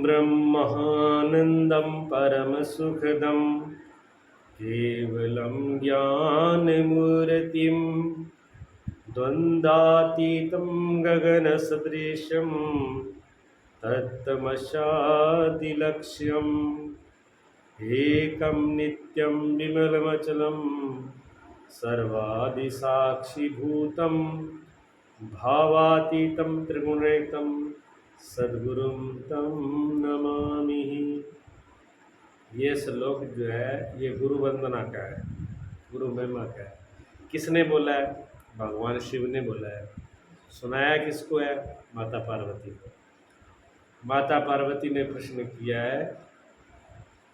ब्रह्मानन्दं परमसुखदं केवलं ज्ञानमूर्तिं द्वन्द्वातीतं गगनसदृशं तत्तमशादिलक्ष्यम् एकं नित्यं विमलमचलं सर्वादिसाक्षिभूतं भावातीतं त्रिगुणरहितं सद्गुरुं तं नमामि। ये श्लोक जो है ये गुरु वंदना का है, गुरु महिमा का है। किसने बोला है? भगवान शिव ने बोला है। सुनाया किसको है? माता पार्वती को। माता पार्वती ने प्रश्न किया है।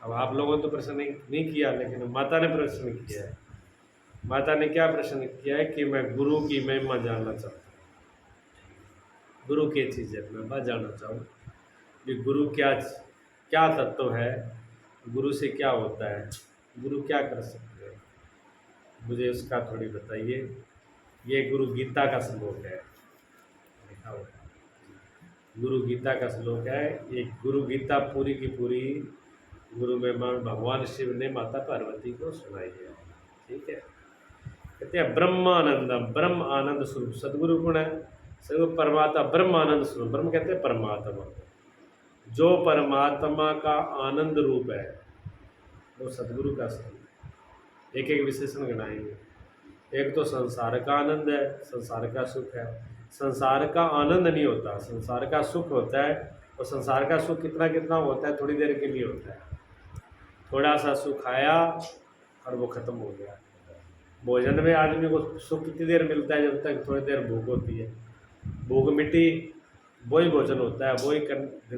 अब आप लोगों ने तो प्रश्न नहीं किया, लेकिन माता ने प्रश्न किया है। माता ने क्या प्रश्न किया है कि मैं गुरु की महिमा जानना चाहता हूँ, गुरु की चीज़ है मैं जानना चाहूँ कि गुरु क्या क्या तत्व है, गुरु से क्या होता है, गुरु क्या कर सकते हैं, मुझे उसका थोड़ी बताइए। ये गुरु गीता का श्लोक है, लिखा हुआ है। गुरु गीता का श्लोक है ये। गुरु गीता पूरी की पूरी गुरु में भगवान शिव ने माता पार्वती को सुनाई है। ठीक है। कहते हैं ब्रह्मानंदम, ब्रह्म आनंद स्वरूप सदगुरु गुण है। सदगुरु परमात्मा ब्रह्म आनंद स्वरूप, ब्रह्म कहते हैं परमात्मा। जो परमात्मा का आनंद रूप है वो सदगुरु का स्वरूप। एक एक विशेषण गिनाएंगे। एक तो संसार का आनंद है, संसार का सुख है। संसार का आनंद नहीं होता, संसार का सुख होता है। और संसार का सुख कितना कितना होता है, थोड़ी देर के लिए होता है। थोड़ा सा सुख आया और वो खत्म हो गया। भोजन में आदमी को सुख कितनी देर मिलता है? जब तक थोड़ी देर भूख होती है। भूख मिट्टी, वही भोजन होता है, वही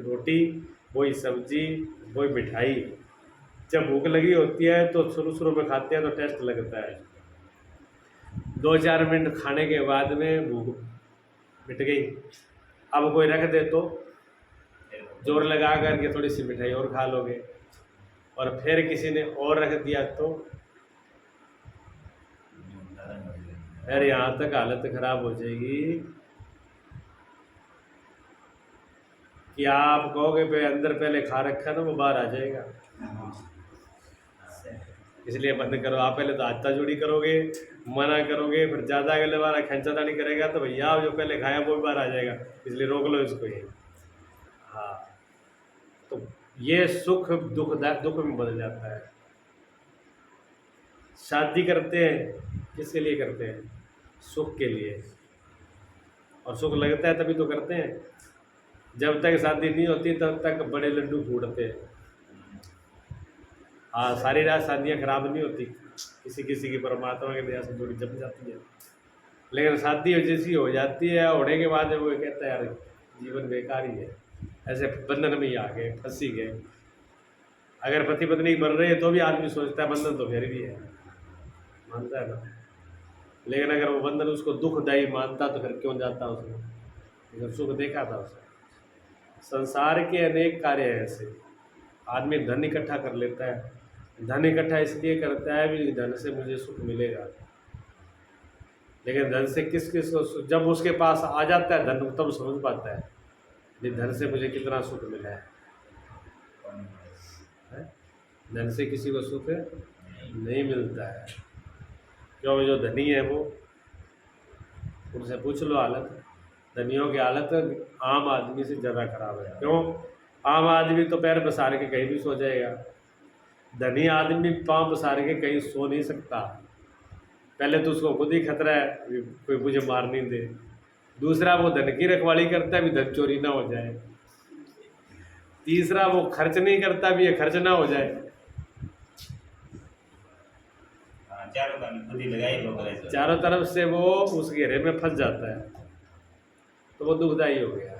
रोटी, वही सब्जी, वही मिठाई। जब भूख लगी होती है तो शुरू शुरू में खाते हैं तो टेस्ट लगता है। 2-4 मिनट खाने के बाद में भूख मिट गई। अब कोई रख दे तो जोर लगा करके थोड़ी सी मिठाई और खा लोगे। और फिर किसी ने और रख दिया तो फिर यहाँ तक हालत खराब हो जाएगी कि आप कहोगे पे अंदर पहले खा रखा ना वो बाहर आ जाएगा। इसलिए बंद करो। आप पहले तो हाथा जोड़ी करोगे, मना करोगे, फिर ज़्यादा अगले बार खंचातानी करेगा तो भैया जो पहले खाया वो भी बाहर आ जाएगा। इसलिए रोक लो इसको ये। हाँ, तो ये सुख दुख में बदल जाता है। शादी करते हैं किसके लिए करते हैं? सुख के लिए। और सुख लगता है तभी तो करते हैं। जब तक शादी नहीं होती तब तक बड़े लड्डू फूटते हैं। हाँ, सारी रात शादियाँ खराब नहीं होती, किसी किसी की परमात्मा के दया से जोड़ी जम जाती है। लेकिन शादी जैसी हो जाती है होने के बाद वो कहता है यार जीवन बेकार ही है, ऐसे बंधन में ही आ गए, फंसी गए। अगर पति पत्नी बन रहे हैं तो भी आदमी सोचता है बंधन तो फिर भी है, मानता है ना। लेकिन अगर वो बंधन उसको दुखदायी मानता तो फिर क्यों जाता उसने? लेकिन सुख देखा था उसने। संसार के अनेक कार्य हैं ऐसे। आदमी धन इकट्ठा कर लेता है। धन इकट्ठा इसलिए करता है भी धन से मुझे सुख मिलेगा। लेकिन धन से किस किस को, जब उसके पास आ जाता है धन तब समझ पाता है कि धन से मुझे कितना सुख मिला है। धन से किसी को सुख नहीं मिलता है। क्यों? जो धनी है वो, उनसे पूछ लो हालत। धनियों की हालत आम आदमी से ज़्यादा खराब है। क्यों? आम आदमी तो पैर पसार के कहीं भी सो जाएगा। धनी आदमी पाँव पसार के कहीं सो नहीं सकता। पहले तो उसको खुद ही खतरा है कोई मुझे मार नहीं दे। दूसरा वो धन की रखवाली करता है भी धन चोरी ना हो जाए। तीसरा वो खर्च नहीं करता भी ये खर्च ना हो जाए। चारों तरफ से वो उस घेरे में फंस जाता है, तो वो दुखदाई हो गया।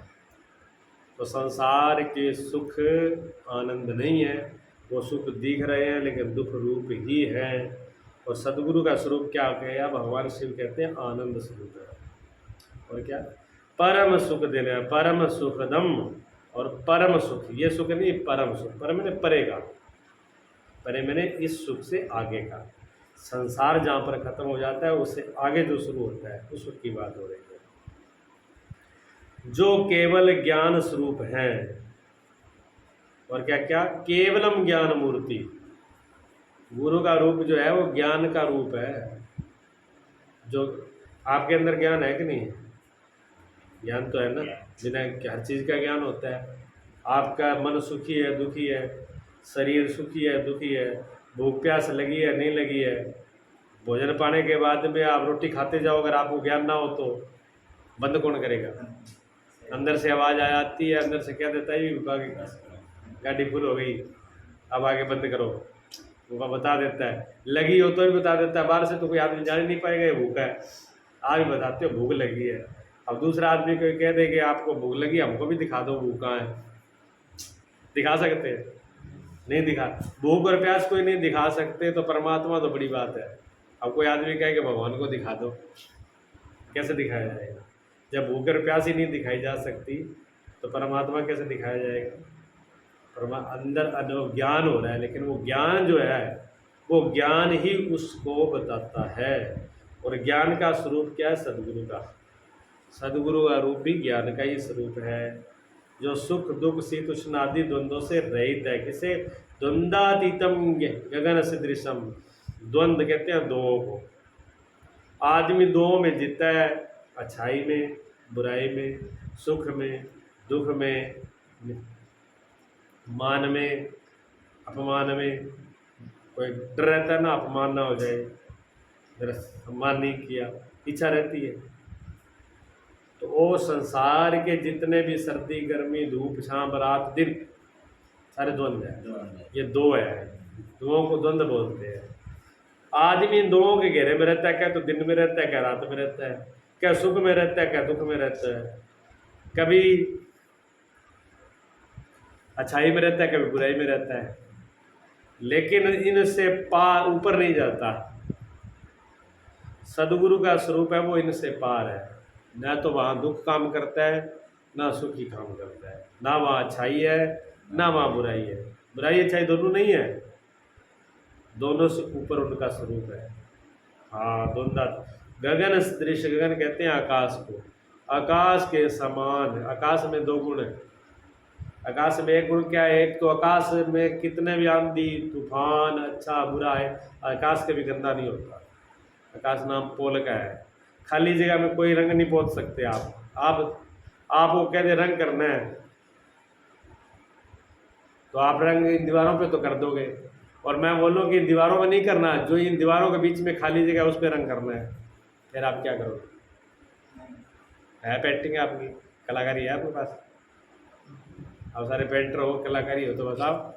तो संसार के सुख आनंद नहीं है, वो सुख दिख रहे हैं लेकिन दुख रूप ही है। और सदगुरु का स्वरूप क्या कहेगा? भगवान शिव कहते हैं आनंद स्वरूप है। और क्या? परम सुख देना है, परम सुखदम। और परम सुख, ये सुख नहीं, परम सुख। परम मैंने परे का, परे मैंने इस सुख से आगे का। संसार जहाँ पर खत्म हो जाता है उससे आगे जो शुरू होता है उस सुख की बात हो रही है। जो केवल ज्ञान स्वरूप हैं, और क्या क्या, केवलम ज्ञान मूर्ति। गुरु का रूप जो है वो ज्ञान का रूप है। जो आपके अंदर ज्ञान है कि नहीं है? ज्ञान तो है ना, बिना हर चीज़ का ज्ञान होता है। आपका मन सुखी है दुखी है, शरीर सुखी है दुखी है, भूख प्यास लगी है नहीं लगी है, भोजन पाने के बाद में आप रोटी खाते जाओ, अगर आपको ज्ञान ना हो तो बंद कौन करेगा? अंदर से आवाज़ आ जाती है, अंदर से क्या देता है, गाड़ी फुल हो गई, अब आगे बंद करो, वो बता देता है। लगी हो तो भी बता देता है, बाहर से तो कोई आदमी जान ही नहीं पाएगा ये भूख है, आप भी बताते हो भूख लगी है। अब दूसरा आदमी कोई कह दे कि आपको भूख लगी, हमको भी दिखा दो भूख कहाँ है, दिखा सकते हैं? नहीं दिखा। भूख और प्यास कोई नहीं दिखा सकते, तो परमात्मा तो बड़ी बात है। अब कोई आदमी कहे कि भगवान को दिखा दो, कैसे दिखाया जाएगा? जब भूख और प्यास ही नहीं दिखाई जा सकती तो परमात्मा कैसे दिखाया जाएगा? अंदर ज्ञान हो रहा है, लेकिन वो ज्ञान जो है वो ज्ञान ही उसको बताता है। और ज्ञान का स्वरूप क्या है? सदगुरु का। सदगुरु का रूप भी ज्ञान का ही स्वरूप है, जो सुख दुख शीतोष्ण आदि द्वंद्वों से रहित है। किसे? द्वंद्वातीतम गगन सदृशम। द्वंद्व कहते हैं दो को। आदमी दो में जीता है, अच्छाई में बुराई में, सुख में दुख में, मान में अपमान में। कोई डर रहता है ना अपमान ना हो जाए, मेरा सम्मान नहीं किया, इच्छा रहती है। तो वो संसार के जितने भी सर्दी गर्मी धूप छांव रात दिन सारे द्वंद्व है। ये दो है, दोनों को द्वंद्व बोलते हैं। आदमी इन दोनों के घेरे में रहता है, क्या तो दिन में रहता है, क्या रात में रहता है, क्या सुख में रहता है, क्या दुख में रहता है, कभी अच्छाई में रहता है, कभी बुराई में रहता है, लेकिन इनसे पार ऊपर नहीं जाता। सदगुरु का स्वरूप है वो इनसे पार है। न तो वहाँ दुख काम करता है, ना सुखी काम करता है, ना वहाँ अच्छाई है ना वहाँ बुराई है। बुराई अच्छाई दोनों नहीं है, दोनों से ऊपर उनका स्वरूप है। हाँ, दोनों। गगन सदृश, गगन कहते हैं आकाश को, आकाश के समान। आकाश में दो गुण है। आकाश में एक गुण क्या है? एक तो आकाश में कितने भी आंधी तूफान अच्छा बुरा है, आकाश कभी गंदा नहीं होता। आकाश नाम पोल का है। खाली जगह में कोई रंग नहीं पोत सकते आप वो कह दे रंग करना है तो आप रंग इन दीवारों पे तो कर दोगे, और मैं बोलूँ कि इन दीवारों में नहीं करना, जो इन दीवारों के बीच में खाली जगह उस पर रंग करना है, फिर आप क्या करोगे? है पेंटिंग आपकी, कलाकारी है आपके पास? आप सारे पेंटर हो, कलाकारी हो, तो बताओ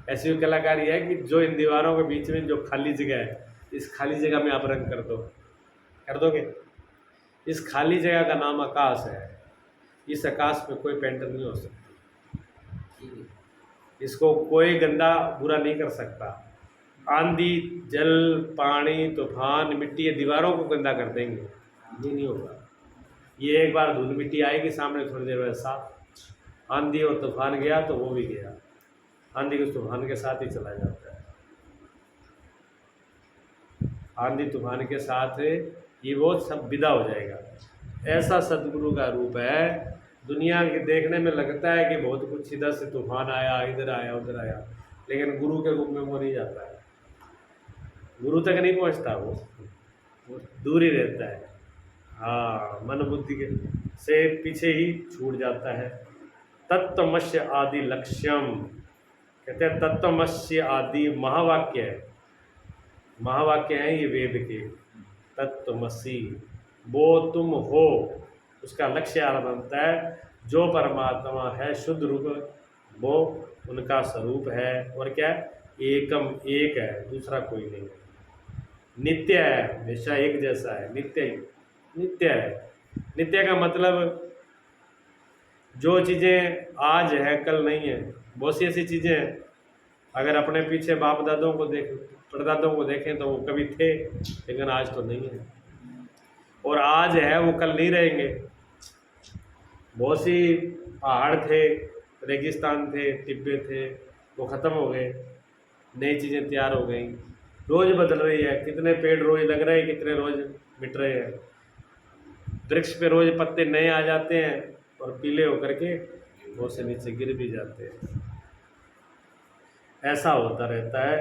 ऐसी भी कलाकारी है कि जो इन दीवारों के बीच में जो खाली जगह है, इस खाली जगह में आप रंग कर दोगे? इस खाली जगह का नाम आकाश है। इस आकाश में कोई पेंटर नहीं हो सकता, इसको कोई गंदा बुरा नहीं कर सकता। आंधी जल पानी तूफान मिट्टी ये दीवारों को गंदा कर देंगे, ये नहीं होगा। ये एक बार धूल मिट्टी आएगी सामने, थोड़ी देर में साफ। आंधी और तूफान गया तो वो भी गया, आंधी के तूफान के साथ ही चला जाता है। आंधी तूफान के साथ ये वो सब विदा हो जाएगा। ऐसा सदगुरु का रूप है। दुनिया के देखने में लगता है कि बहुत कुछ इधर से तूफान आया, इधर आया उधर आया, लेकिन गुरु के रूप में वो नहीं जाता है, गुरु तक नहीं पहुंचता, वो दूर ही रहता है। हाँ, मन बुद्धि के से पीछे ही छूट जाता है। तत्वमस्य आदि लक्ष्यम कहते हैं। तत्वमस्य आदि महावाक्य है, महावाक्य हैं ये वेद के। तत्वमसि, वो तुम हो, उसका लक्ष्य आरंभ बनता है। जो परमात्मा है शुद्ध रूप, वो उनका स्वरूप है। और क्या है? एकम, एक है, दूसरा कोई नहीं है। नित्य है, हमेशा एक जैसा है, नित्य है। नित्य का मतलब जो चीज़ें आज है कल नहीं है। बहुत सी ऐसी चीज़ें हैं, अगर अपने पीछे बाप दादों को परदादों को देखें तो वो कभी थे, लेकिन आज तो नहीं है। और आज है वो कल नहीं रहेंगे। बहुत सी पहाड़ थे, रेगिस्तान थे, टिब्बे थे, वो ख़त्म हो गए, नई चीज़ें तैयार हो गई। रोज़ बदल रही है, कितने पेड़ रोज़ लग रहे हैं, कितने रोज़ मिट रहे हैं। वृक्ष पे रोज़ पत्ते नए आ जाते हैं और पीले होकर के बहुत से नीचे गिर भी जाते हैं। ऐसा होता रहता है।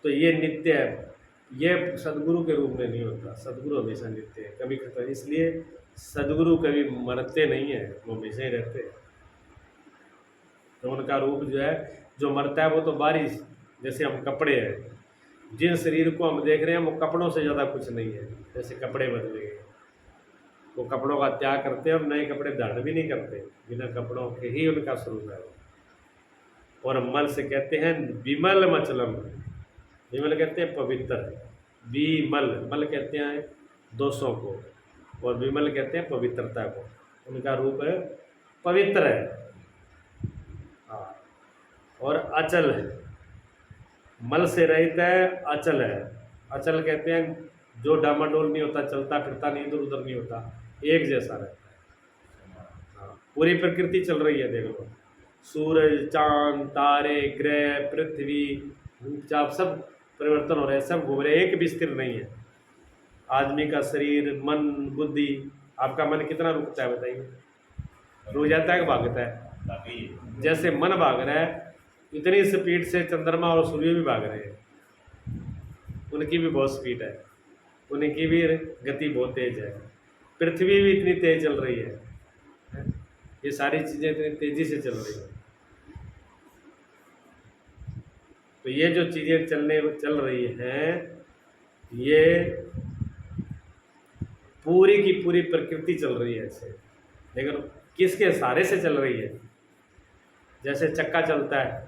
तो ये नित्य है, ये सदगुरु के रूप में नहीं होता। सदगुरु हमेशा नित्य है, कभी खत्म। इसलिए सदगुरु कभी मरते नहीं है, वो हमेशा ही रहते हैं। तो उनका रूप जो है, जो मरता है वो तो बारिश, जैसे हम कपड़े हैं, जिन शरीर को हम देख रहे हैं वो कपड़ों से ज़्यादा कुछ नहीं है। जैसे कपड़े बदले गए, वो कपड़ों का त्याग करते हैं और नए कपड़े धारण भी नहीं करते, बिना कपड़ों के ही उनका स्वरूप है। और मल से कहते हैं विमल मचलम। विमल कहते हैं पवित्र, विमल, मल कहते हैं दोषों को, और विमल कहते हैं पवित्रता को। उनका रूप है पवित्र है। हाँ, और अचल है, मल से रहित है, अचल है। अचल कहते हैं जो डामाडोल नहीं होता, चलता फिरता नहीं, इधर उधर नहीं होता, एक जैसा रहता है। हाँ, पूरी प्रकृति चल रही है, देख लो, सूरज, चांद, तारे, ग्रह, पृथ्वी, धूप, सब परिवर्तन हो रहे हैं, सब घूम रहे हैं, एक भी स्थिर नहीं है। आदमी का शरीर, मन, बुद्धि, आपका मन कितना रुकता है बताइए? रुक जाता है कि भागता है? जैसे मन भाग रहा है, इतनी स्पीड से चंद्रमा और सूर्य भी भाग रहे हैं। उनकी भी बहुत स्पीड है, उनकी भी गति बहुत तेज है। पृथ्वी भी इतनी तेज चल रही है, ये सारी चीज़ें इतनी तेजी से चल रही हैं। तो ये जो चीज़ें चल रही हैं, ये पूरी की पूरी प्रकृति चल रही है ऐसे, लेकिन किसके सहारे से चल रही है? जैसे चक्का चलता है,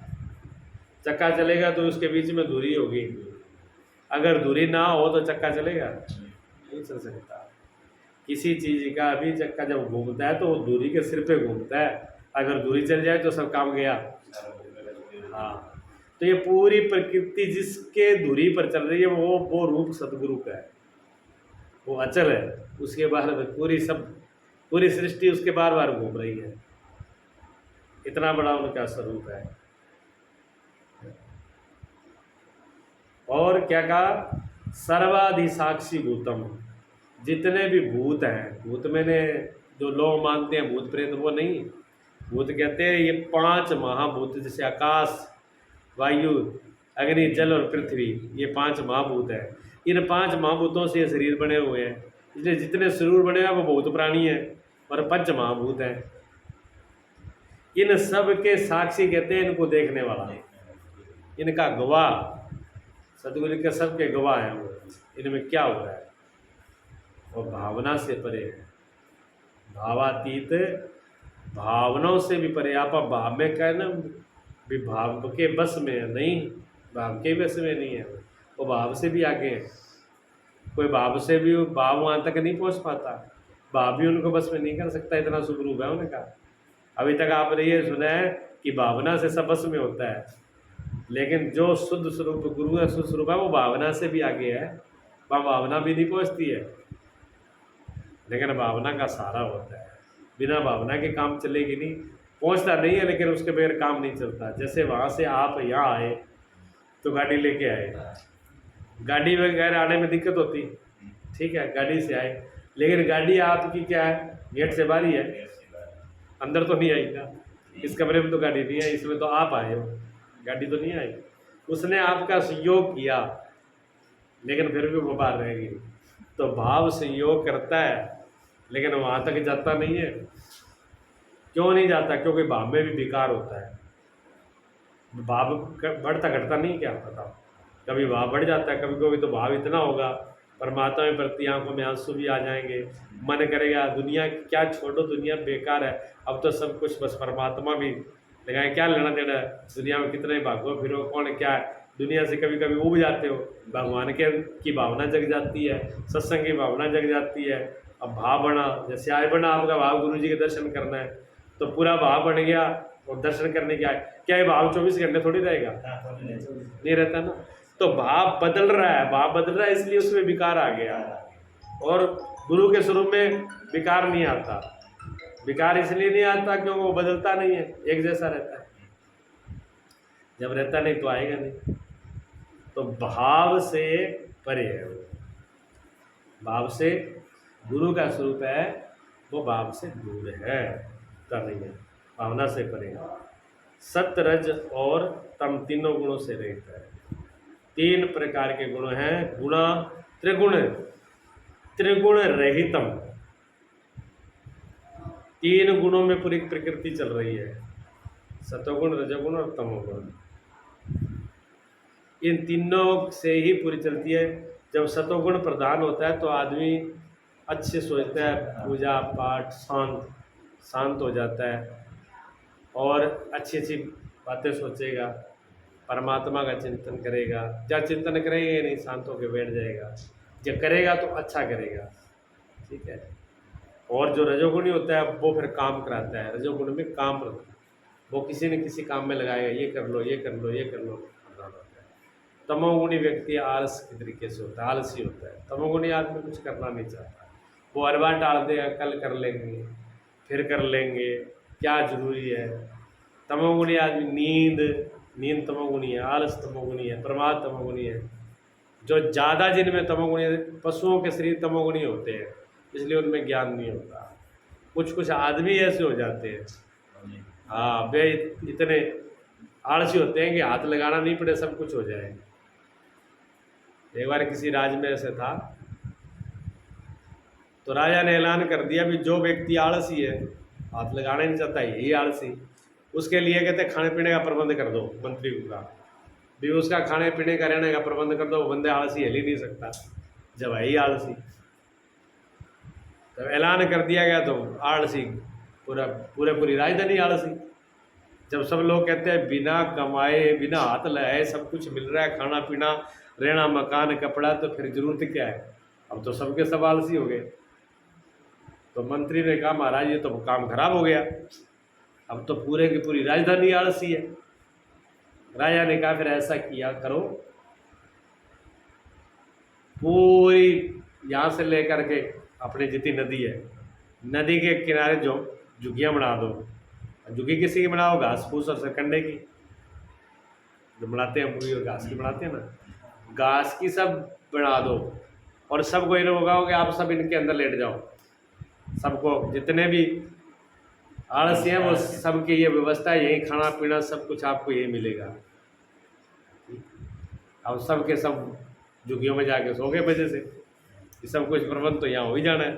चक्का चलेगा तो उसके बीच में दूरी होगी, अगर दूरी ना हो तो चक्का चलेगा? नहीं चल सकता। किसी चीज़ का भी चक्का जब घूमता है तो वो दूरी के सिर पे घूमता है, अगर दूरी चल जाए तो सब काम गया। हाँ, तो ये पूरी प्रकृति जिसके दूरी पर चल रही है वो रूप सतगुरु का है, वो अचल है। उसके बाहर पूरी सृष्टि उसके बार बार घूम रही है, इतना बड़ा उनका स्वरूप है। और क्या कहा? सर्वाधिसाक्षी भूतम, जितने भी भूत हैं, भूत मैंने जो लोग मानते हैं भूत प्रेत, वो नहीं। भूत कहते हैं ये 5 महाभूत, जैसे आकाश, वायु, अग्नि, जल और पृथ्वी, ये 5 महाभूत हैं। इन 5 महाभूतों से ये शरीर बने हुए हैं, इसलिए जितने शरीर बने हैं वो भूत प्राणी हैं और 5 महाभूत हैं। इन सब के साक्षी कहते हैं इनको देखने वाला, इनका गवाह सदगुरु के सबके गवाह हैं वो, इनमें क्या हो रहा है। और भावना से परे है, भावातीत, भावनाओं से भी परे। आप भाव में क्या है ना, भी भाव के बस में है, नहीं, भाव के बस में नहीं है, वो भाव से भी आगे है। कोई भाव से भी, भाव वहाँ तक नहीं पहुँच पाता, भाव भी उनको बस में नहीं कर सकता, इतना सुखरूप है उनका। अभी तक आपने ये सुना है कि भावना से सब बस में होता है, लेकिन जो शुद्ध स्वरूप गुरु है, शुद्ध स्वरूप है, वो भावना से भी आगे है, वहाँ भावना भी नहीं पहुँचती है, लेकिन भावना का सहारा होता है। बिना भावना के काम चलेगी नहीं, पहुँचता नहीं है लेकिन उसके बगैर काम नहीं चलता। जैसे वहाँ से आप यहाँ आए तो गाड़ी लेके आए, गाड़ी वगैरह आने में दिक्कत होती, ठीक है, गाड़ी से आए, लेकिन गाड़ी आपकी क्या है, गेट से बाहर ही है, अंदर तो नहीं आई ना, इस कमरे में तो गाड़ी नहीं है, इसमें तो आप आए हो, गाड़ी तो नहीं आई। उसने आपका सहयोग किया, लेकिन फिर भी वो बाहर रहेगी। तो भाव सहयोग करता है, लेकिन वहाँ तक जाता नहीं है। क्यों नहीं जाता? क्योंकि भाव में भी विकार होता है। भाव बढ़ता घटता नहीं, क्या पता, कभी भाव बढ़ जाता है, कभी कभी तो भाव इतना होगा परमात्मा में प्रति आंखों में आंसू भी आ जाएंगे, मन करेगा दुनिया क्या छोड़ो, दुनिया बेकार है, अब तो सब कुछ बस परमात्मा भी लगाए, क्या लेना देना है दुनिया में, कितने भागो फिरो, कौन क्या है दुनिया से। कभी कभी उब जाते हो, भगवान के की भावना जग जाती है, सत्संग की भावना जग जाती है। अब भाव बना, जैसे आज बना आपका भाव गुरु जी के दर्शन करना है, तो पूरा भाव बन गया और दर्शन करने क्या है, क्या ये भाव 24 घंटे थोड़ी रहेगा, नहीं रहता ना। तो भाव बदल रहा है, भाव बदल रहा है, इसलिए उसमें विकार आ गया। और गुरु के स्वरूप में विकार नहीं आता, विकार इसलिए नहीं आता क्योंकि वो बदलता नहीं है, एक जैसा रहता है। जब रहता नहीं तो आएगा नहीं। तो भाव से परे है वो, भाव से गुरु का स्वरूप है, वो भाव से दूर है, का नहीं है, भावना से परे है। सत्य रज और तम तीनों गुणों से रहित है। 3 प्रकार के गुण हैं, गुणा त्रिगुण, त्रिगुण रहितम। 3 गुणों में पूरी प्रकृति चल रही है, सतोगुण, रजोगुण और तमोगुण। इन तीनों से ही पूरी चलती है। जब सतोगुण प्रधान होता है तो आदमी अच्छे सोचता है, पूजा पाठ, शांत हो जाता है और अच्छी अच्छी बातें सोचेगा, परमात्मा का चिंतन करेगा। जब चिंतन करेगा नहीं, शांत होकर बैठ जाएगा। जब करेगा तो अच्छा करेगा, ठीक है। और जो रजोगुणी होता है वो फिर काम कराता है। रजोगुण में काम, वो किसी न किसी काम में लगाएगा, ये कर लो, ये कर लो, ये कर लो। तमोगुणी व्यक्ति आलस के तरीके से होता है, आलसी होता है। तमोगुणी आदमी कुछ करना नहीं चाहता, वो हर बार टाल देगा, कल कर लेंगे, फिर कर लेंगे, क्या जरूरी है। तमोगुणी आदमी नींद तमोगुणी है, आलस तमोगुणी है, प्रमाद तमोगुणी है। जो ज़्यादा जिनमें तमोगुणी, पशुओं के शरीर तमोगुणी होते हैं, इसलिए उनमें ज्ञान नहीं होता। कुछ आदमी ऐसे हो जाते हैं, हाँ, वे इतने आलसी होते हैं कि हाथ लगाना नहीं पड़े, सब कुछ हो जाए। एक बार किसी राज्य में ऐसे था, तो राजा ने ऐलान कर दिया भी जो व्यक्ति आलसी है, हाथ लगाना नहीं चाहता, यही आलसी, उसके लिए कहते खाने पीने का प्रबंध कर दो। मंत्री को कहा भी उसका खाने पीने का, रहने का प्रबंध कर दो, वो बंदे आलसी हिल ही नहीं सकता जब है ही आलसी। तो ऐलान कर दिया गया तो आलसी पूरी राजधानी आलसी। जब सब लोग कहते हैं बिना कमाए, बिना हाथ लगाए सब कुछ मिल रहा है, खाना पीना, रहना, मकान, कपड़ा, तो फिर जरूरत क्या है। अब तो सबके सब आलसी हो गए। तो मंत्री ने कहा महाराज ये तो काम खराब हो गया, अब तो पूरे की पूरी राजधानी आलसी है। राजा ने कहा फिर ऐसा किया करो, पूरी यहाँ से लेकर के अपनी जितनी नदी है, नदी के किनारे जो झुग्गियाँ बना दो। झुग्गी किसी की बनाओ, घास फूस और सरकंडे की जो बनाते हैं, मुर्गी और घास की बनाते हैं ना, घास की सब बना दो। और सबको ये लोग कि आप सब इनके अंदर लेट जाओ। सबको जितने भी आलसी हैं वो सबकी ये व्यवस्था है, यही खाना पीना सब कुछ आपको यही मिलेगा। अब सब के सब झुग्गियों में जाके सो गए वजह से कि सब कुछ प्रबंध तो यहाँ हो ही जाना है।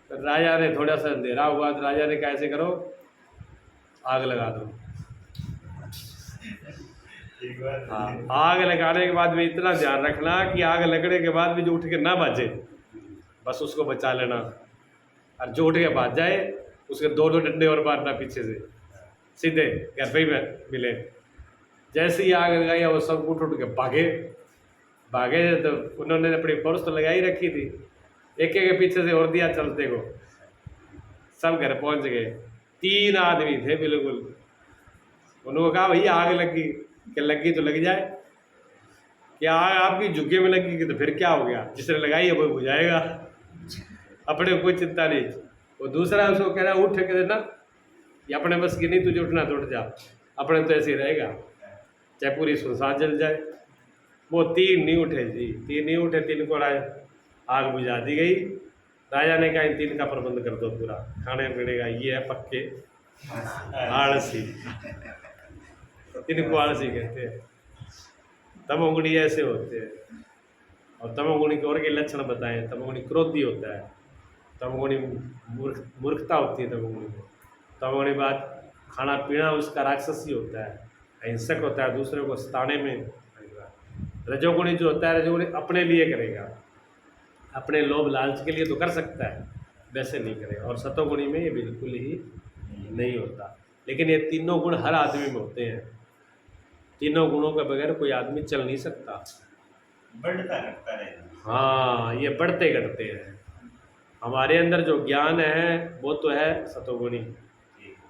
तो राजा ने थोड़ा सा अंधेरा हुआ तो राजा ने कैसे करो, आग लगा दो। हाँ, आग लगाने के बाद भी इतना ध्यान रखना कि आग लगने के बाद भी जो उठ के ना भाजे, बस उसको बचा लेना। और जो उठ के भाज जाए उसके 2 डंडे और मारना पीछे से, सीधे घर पे ही मिले। जैसे ही आग लगाई वो सब उठ के भागे। तो उन्होंने अपनी फोर्स तो लगाई रखी थी, एक के पीछे से और दिया चलते को, सब घर पहुंच गए। 3 आदमी थे बिल्कुल। उन्होंने कहा भैया आग लगी, कि लगी तो लग जाए, क्या आग आपकी झुग्गी में लगी तो फिर क्या हो गया, जिसने लगाई है वो बुझाएगा, अपने को कोई चिंता नहीं। वो दूसरा उसको कह रहा उठ के देना, ये अपने बस की नहीं, तुझे उठना तो उठ जा, अपने तो ऐसे ही रहेगा, चाहे पूरी सुनसान जल जाए। वो 3 नहीं उठे जी, 3 नहीं उठे, 3 को आग बुझा दी गई। राजा ने कहा इन 3 का प्रबंध कर दो पूरा, खाने पीने का। ये है पक्के आलसी, इनको आलसी कहते हैं। तमोगुणी ऐसे होते हैं। और तमोगुणी के और के लक्षण बताएं। तमोगुणी क्रोधी होता है, तमोगुणी मूर्खता होती है तमोगुणी में। तमोगुणी बात खाना पीना उसका राक्षसी होता है, अहिंसक होता है, दूसरे को सताने में। रजोगुणी जो होता है, रजोगुणी अपने लिए करेगा, अपने लोभ लालच के लिए तो कर सकता है, वैसे नहीं करेगा। और सतोगुणी में ये बिल्कुल ही नहीं होता। लेकिन ये तीनों गुण हर आदमी में होते हैं। तीनों गुणों के बगैर कोई आदमी चल नहीं सकता, बढ़ता घटता रहेगा। हाँ, ये बढ़ते घटते हैं। हमारे अंदर जो ज्ञान है वो तो है सतोगुणी।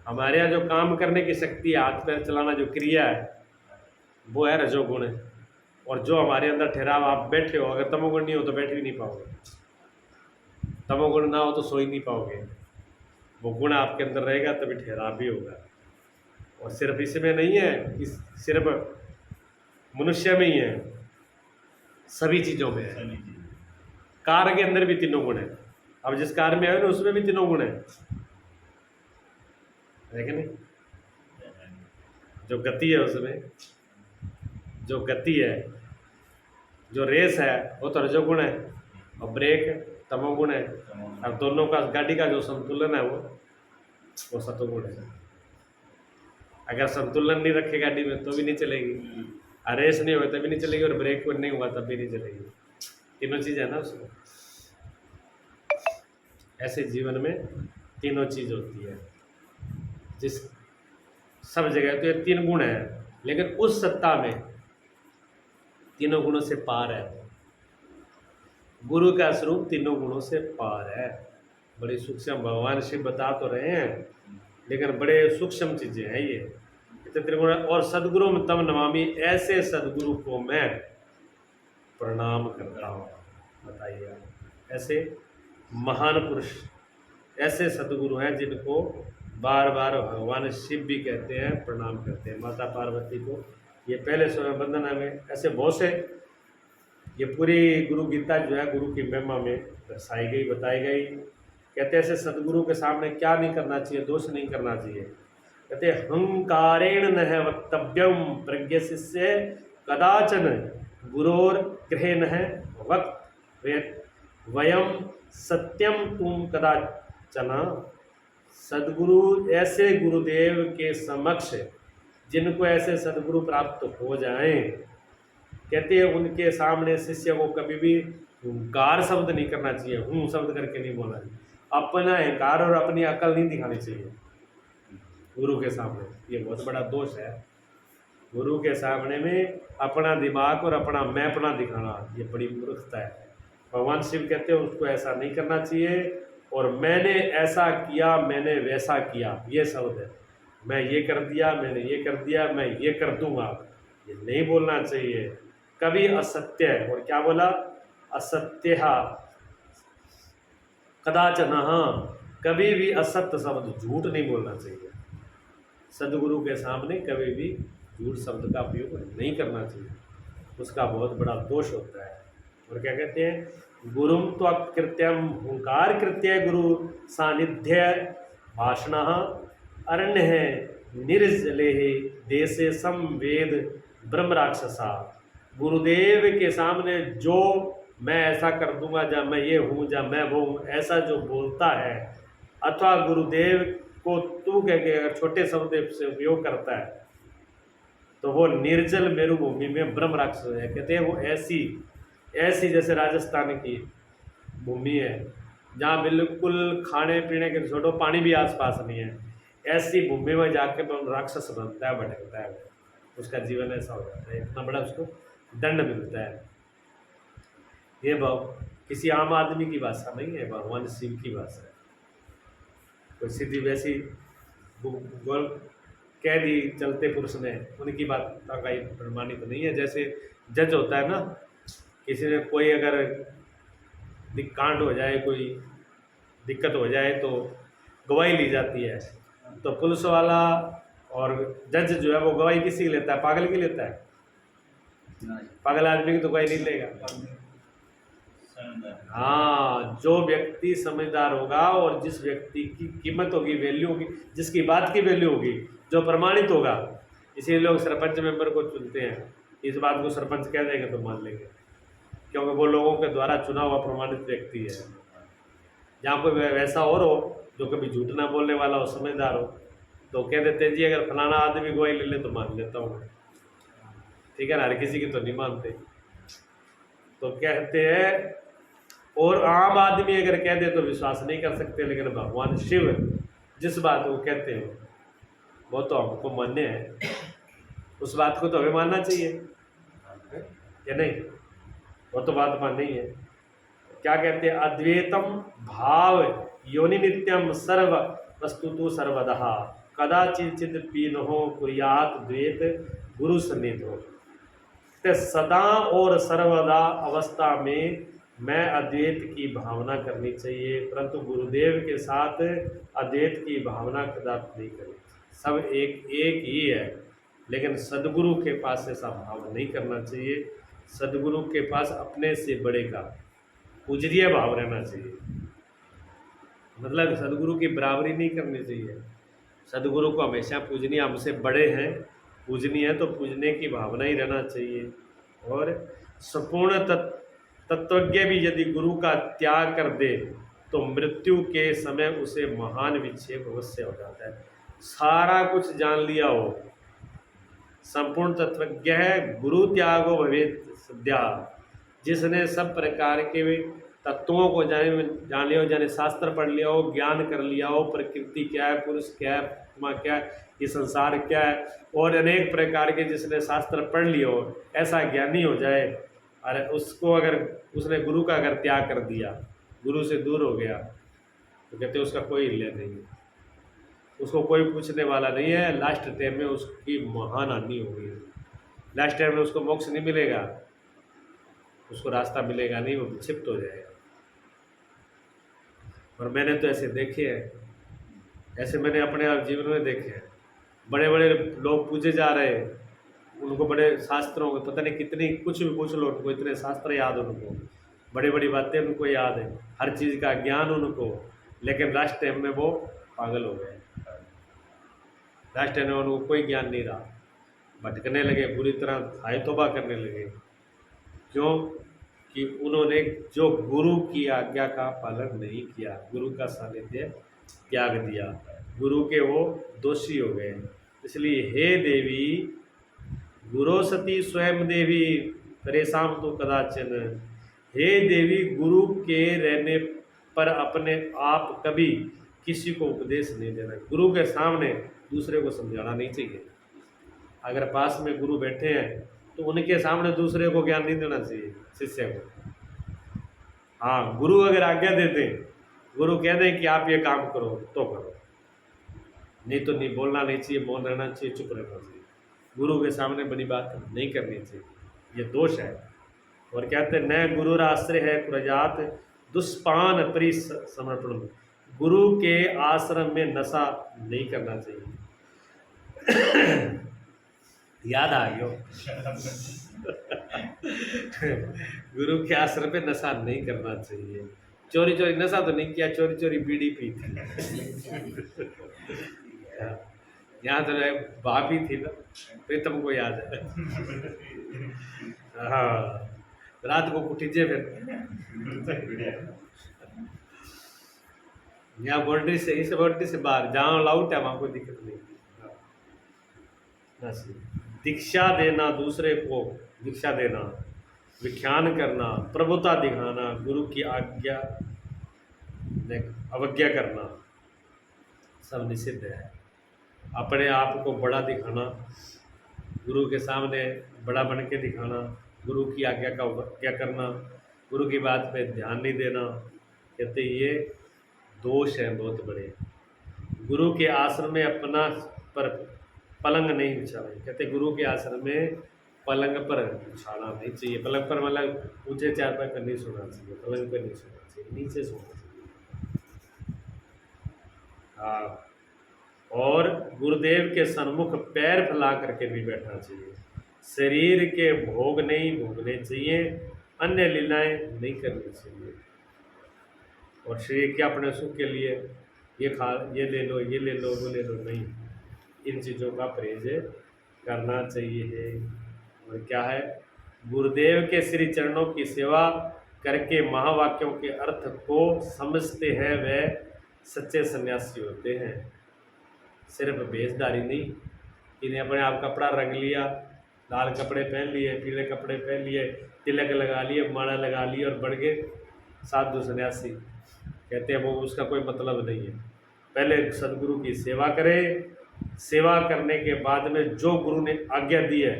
हमारे यहाँ जो काम करने की शक्ति है, हाथ पैर चलाना जो क्रिया है, वो है रजोगुण। और जो हमारे अंदर ठहराव, आप बैठे हो, अगर तमोगुण नहीं हो तो बैठ भी नहीं पाओगे, तमोगुण ना हो तो सो ही नहीं पाओगे। वो गुण आपके अंदर रहेगा तभी ठहराव भी होगा। और सिर्फ इसमें नहीं है, इस सिर्फ मनुष्य में ही है, सभी चीज़ों में है। कार के अंदर भी तीनों गुण है। अब जिस कार में आए ना उसमें भी तीनों गुण है कि नहीं। जो गति है उसमें, जो गति है, जो रेस है वो तो रजोगुण है, और ब्रेक तमोगुण है। अब दोनों का गाड़ी का जो संतुलन है वो सतोगुण है। अगर संतुलन नहीं रखे गाड़ी में तो भी नहीं चलेगी, और रेस नहीं हुआ तभी नहीं चलेगी, और ब्रेक नहीं हुआ तब भी नहीं चलेगी। तीनों चीज़ है ना उसमें। ऐसे जीवन में तीनों चीज़ होती है, जिस सब जगह तो ये तीन गुण है, लेकिन उस सत्ता में तीनों गुणों से पार है। गुरु का स्वरूप तीनों गुणों से पार है। बड़ी सूक्ष्म भगवान शिव बता तो रहे हैं, लेकिन बड़े सूक्ष्म चीजें हैं ये त्रिगुण। और सदगुरु तम नमामि, ऐसे सदगुरु को मैं प्रणाम करता हूँ। बताइए आप, ऐसे महान पुरुष, ऐसे सदगुरु हैं जिनको बार बार भगवान शिव भी कहते हैं, प्रणाम करते हैं। माता पार्वती को ये पहले स्वयं वंदना में ऐसे बहुत से, ये पूरी गुरु गीता जो है गुरु की महिमा में दर्शाई गई, बताई गई। कहते हैं ऐसे सदगुरु के सामने क्या नहीं करना चाहिए, दोष नहीं करना चाहिए। कहते हंकारेण न वक्तव्यम प्रज्ञ शिष्य कदाचन गुरोर गृहे न वक्त वयम सत्यम तुम कदाचना। सदगुरु ऐसे गुरुदेव के समक्ष, जिनको ऐसे सदगुरु प्राप्त हो जाएं, कहते हैं उनके सामने शिष्य को कभी भी हुंकार शब्द नहीं करना चाहिए, हूँ शब्द करके नहीं बोलना चाहिए। अपना अहंकार और अपनी अकल नहीं दिखानी चाहिए गुरु के सामने। ये बहुत बड़ा दोष है। गुरु के सामने में अपना दिमाग और अपना मैपना दिखाना, ये बड़ी मूर्खता है। भगवान शिव कहते हैं उसको ऐसा नहीं करना चाहिए। और मैंने ऐसा किया, मैंने वैसा किया, ये शब्द है। मैं ये कर दिया, मैंने ये कर दिया, मैं ये कर दूंगा, ये नहीं बोलना चाहिए कभी। असत्य है, और क्या बोला, असत्य कदाचन, कभी भी असत्य शब्द, झूठ नहीं बोलना चाहिए। सदगुरु के सामने कभी भी झूठ शब्द का उपयोग नहीं करना चाहिए, उसका बहुत बड़ा दोष होता है। और क्या कहते हैं, गुरुम तो कृत्यम हुंकार कृत्य गुरु सानिध्य भाषण अरण्य है निर्जले देशे संवेद ब्रह्म राक्षसा। गुरुदेव के सामने जो मैं ऐसा कर दूंगा, जब मैं ये हूँ, जब मैं वो हूँ, ऐसा जो बोलता है, अथवा गुरुदेव को तू कह के अगर छोटे शब्द से उपयोग करता है, तो वो निर्जल मेरुभूमि में ब्रह्म राक्षस है। कहते हैं वो ऐसी जैसे राजस्थान की भूमि है जहाँ बिल्कुल खाने पीने के छोड़ो, पानी भी आसपास नहीं है, ऐसी भूमि में जाके ब्रह्म राक्षस बनता है, भटकता है, उसका जीवन ऐसा हो जाता है, इतना बड़ा उसको दंड मिलता है। ये भाव किसी आम आदमी की भाषा नहीं है, भगवान शिव की भाषा है। कोई सीधी वैसी गोल कह दी चलते पुरुष ने, उनकी बात का ही प्रमाणित नहीं है। जैसे जज होता है ना, किसी ने कोई अगर कांड हो जाए, कोई दिक्कत हो जाए, तो गवाही ली जाती है, तो पुलिस वाला और जज जो है वो गवाही किसी की लेता है, पागल की लेता है? पागल आदमी की तो गवाही नहीं लेगा। हाँ, जो व्यक्ति समझदार होगा और जिस व्यक्ति की कीमत होगी, वैल्यू होगी, जिसकी बात की वैल्यू होगी, जो प्रमाणित होगा, इसीलिए लोग सरपंच मेंबर को चुनते हैं। इस बात को सरपंच कह देंगे तो मान लेंगे, क्योंकि वो लोगों के द्वारा चुना हुआ प्रमाणित व्यक्ति है। जहाँ कोई वैसा और हो जो कभी झूठ ना बोलने वाला हो, समझदार हो, तो कह देते हैं जी अगर फलाना आदमी गवाही ले ले तो मान लेता हूँ, ठीक है ना। हर किसी की तो नहीं मानते, तो कहते हैं। और आम आदमी अगर कह दे तो विश्वास नहीं कर सकते, लेकिन भगवान शिव जिस बात को कहते हैं वो तो हमको मान्य है, उस बात को तो हमें मानना चाहिए, या नहीं? वो तो बात माननी है। क्या कहते हैं, अद्वैतम भाव योनि नित्यम सर्व वस्तुतु सर्वदहा कदाचित पीनो कुर्यात द्वैत गुरु सन्निधो। सदा और सर्वदा अवस्था में मैं अद्वैत की भावना करनी चाहिए, परंतु गुरुदेव के साथ अद्वैत की भावना कदापि नहीं करनी। सब एक ही है, लेकिन सदगुरु के पास ऐसा भाव नहीं करना चाहिए। सदगुरु के पास अपने से बड़े का पूजनीय भाव रहना चाहिए, मतलब सदगुरु की बराबरी नहीं करनी चाहिए। सदगुरु को हमेशा पूजनीय, हमसे बड़े हैं पूजनीय है तो पूजने की भावना ही रहना चाहिए। और संपूर्ण तत्वज्ञ भी यदि गुरु का त्याग कर दे तो मृत्यु के समय उसे महान विक्षेप अवश्य हो जाता है। सारा कुछ जान लिया हो, संपूर्ण तत्वज्ञ है, गुरु त्यागो भवेत सद्या, जिसने सब प्रकार के तत्वों को जान लिया हो, जाने शास्त्र पढ़ लिया हो, ज्ञान कर लिया हो, प्रकृति क्या है, पुरुष क्या है, आत्मा क्या है, ये संसार क्या है, और अनेक प्रकार के जिसने शास्त्र पढ़ लिया हो, ऐसा ज्ञानी हो जाए। अरे उसको अगर उसने गुरु का अगर त्याग कर दिया, गुरु से दूर हो गया, तो कहते उसका कोई इल्य नहीं है, उसको कोई पूछने वाला नहीं है। लास्ट टाइम में उसकी महान हानि हो गई, लास्ट टाइम में उसको मोक्ष नहीं मिलेगा, उसको रास्ता मिलेगा नहीं, वो विक्षिप्त हो जाएगा। और मैंने तो ऐसे देखे हैं, ऐसे मैंने अपने आप जीवन में देखे हैं। बड़े बड़े लोग पूजे जा रहे हैं, उनको बड़े शास्त्रों को पता नहीं कितनी, कुछ भी पूछ लो उनको, इतने शास्त्र याद उनको, बड़ी बड़ी बातें उनको याद है, हर चीज़ का ज्ञान उनको, लेकिन लास्ट टाइम में वो पागल हो गए। लास्ट टाइम में उनको कोई ज्ञान नहीं रहा, भटकने लगे, बुरी तरह हाय तौबा करने लगे। क्यों? कि उन्होंने जो गुरु की आज्ञा का पालन नहीं किया, गुरु का सानिध्य त्याग दिया, गुरु के वो दोषी हो गए। इसलिए हे देवी गुरो सती स्वयं देवी परेशान तो कदाचन, हे देवी गुरु के रहने पर अपने आप कभी किसी को उपदेश नहीं देना। गुरु के सामने दूसरे को समझाना नहीं चाहिए। अगर पास में गुरु बैठे हैं तो उनके सामने दूसरे को ज्ञान नहीं देना चाहिए, शिष्य को। हाँ, गुरु अगर आज्ञा देते हैं, गुरु कह दें कि आप ये काम करो तो करो, नहीं तो नहीं, बोलना नहीं चाहिए, मौन रहना चाहिए, चुप रहना चाहिए। गुरु के सामने बड़ी बात नहीं करनी चाहिए, ये दोष है। और कहते हैं न गुरु आश्रय है प्रजात दुष्पान परिसमर्पण, गुरु के आश्रम में नशा नहीं करना चाहिए। याद आ गया गुरु के आश्रम पे नशा नहीं करना चाहिए। चोरी चोरी नशा तो नहीं किया, चोरी चोरी बीड़ी पी थी यहाँ तो भाभी थी ना, प्रीतम को याद है। हाँ, रात को कुटीजे फिर यहाँ बाउंड्री से, इस बाउंड्री से बाहर जहाँ लाउट है वहाँ कोई दिक्कत नहीं। दीक्षा देना, दूसरे को दीक्षा देना, विख्यान करना, प्रभुता दिखाना, गुरु की आज्ञा अवज्ञा करना सब निषिद्ध है। अपने आप को बड़ा दिखाना, गुरु के सामने बड़ा बन के दिखाना, गुरु की आज्ञा का अवज्ञा करना, गुरु की बात पे ध्यान नहीं देना, कहते ये दोष है बहुत बड़े। गुरु के आश्रम में अपना पर पलंग नहीं बिछाना, कहते गुरु के आश्रम में पलंग पर बिछाना नहीं चाहिए। पलंग पर मतलब ऊंचे चारपाई पर नहीं सोना चाहिए, पलंग पर नहीं सोना चाहिए, नीचे सोना चाहिए। हाँ, और गुरुदेव के सन्मुख पैर फैला करके भी बैठना चाहिए। शरीर के भोग नहीं भोगने चाहिए, अन्य लीलाएं नहीं करनी चाहिए। और शरीर के अपने सुख के लिए ये खा, ये ले लो, ये ले लो, वो ले लो, नहीं, इन चीज़ों का परहेज करना चाहिए। और क्या है, गुरुदेव के श्री चरणों की सेवा करके महावाक्यों के अर्थ को समझते हैं वह सच्चे सन्यासी होते हैं। सिर्फ भेषधारी नहीं, इन्हें अपने आप कपड़ा रंग लिया, लाल कपड़े पहन लिए, पीले कपड़े पहन लिए, तिलक लगा लिए, माला लगा ली और बढ़ गए साधु सन्यासी। कहते हैं वो उसका कोई मतलब नहीं है। पहले सदगुरु की सेवा करें, सेवा करने के बाद में जो गुरु ने आज्ञा दी है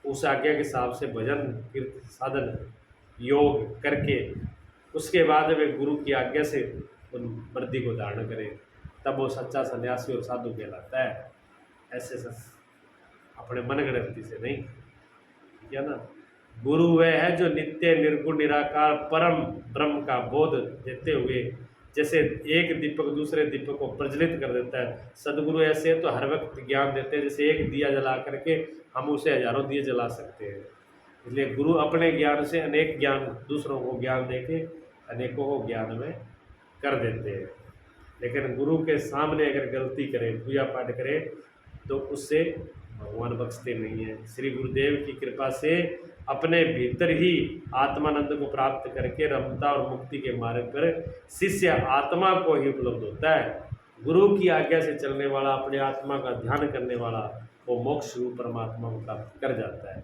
उस आज्ञा के हिसाब से भजन कीर्तन साधन योग करके उसके बाद में गुरु की आज्ञा से उन वर्दी को धारण करें, तब वो सच्चा सन्यासी और साधु कहलाता है। ऐसे अपने मन गणती से नहीं, ठीक है ना। गुरु वह है जो नित्य निर्गुण निराकार परम ब्रह्म का बोध देते हुए जैसे एक दीपक दूसरे दीपक को प्रज्वलित कर देता है। सदगुरु ऐसे तो हर वक्त ज्ञान देते हैं, जैसे एक दिया जला करके हम उसे हजारों दिए जला सकते हैं। इसलिए गुरु अपने ज्ञान से अनेक ज्ञान दूसरों को ज्ञान देके अनेकों को ज्ञान में कर देते हैं। लेकिन गुरु के सामने अगर गलती करे, पूजा पाठ करे तो उससे भगवान बख्शते नहीं है। श्री गुरुदेव की कृपा से अपने भीतर ही आत्मानंद को प्राप्त करके रमता और मुक्ति के मार्ग पर शिष्य आत्मा को ही उपलब्ध होता है। गुरु की आज्ञा से चलने वाला, अपने आत्मा का ध्यान करने वाला, वो मोक्ष रूप परमात्मा को प्राप्त कर जाता है।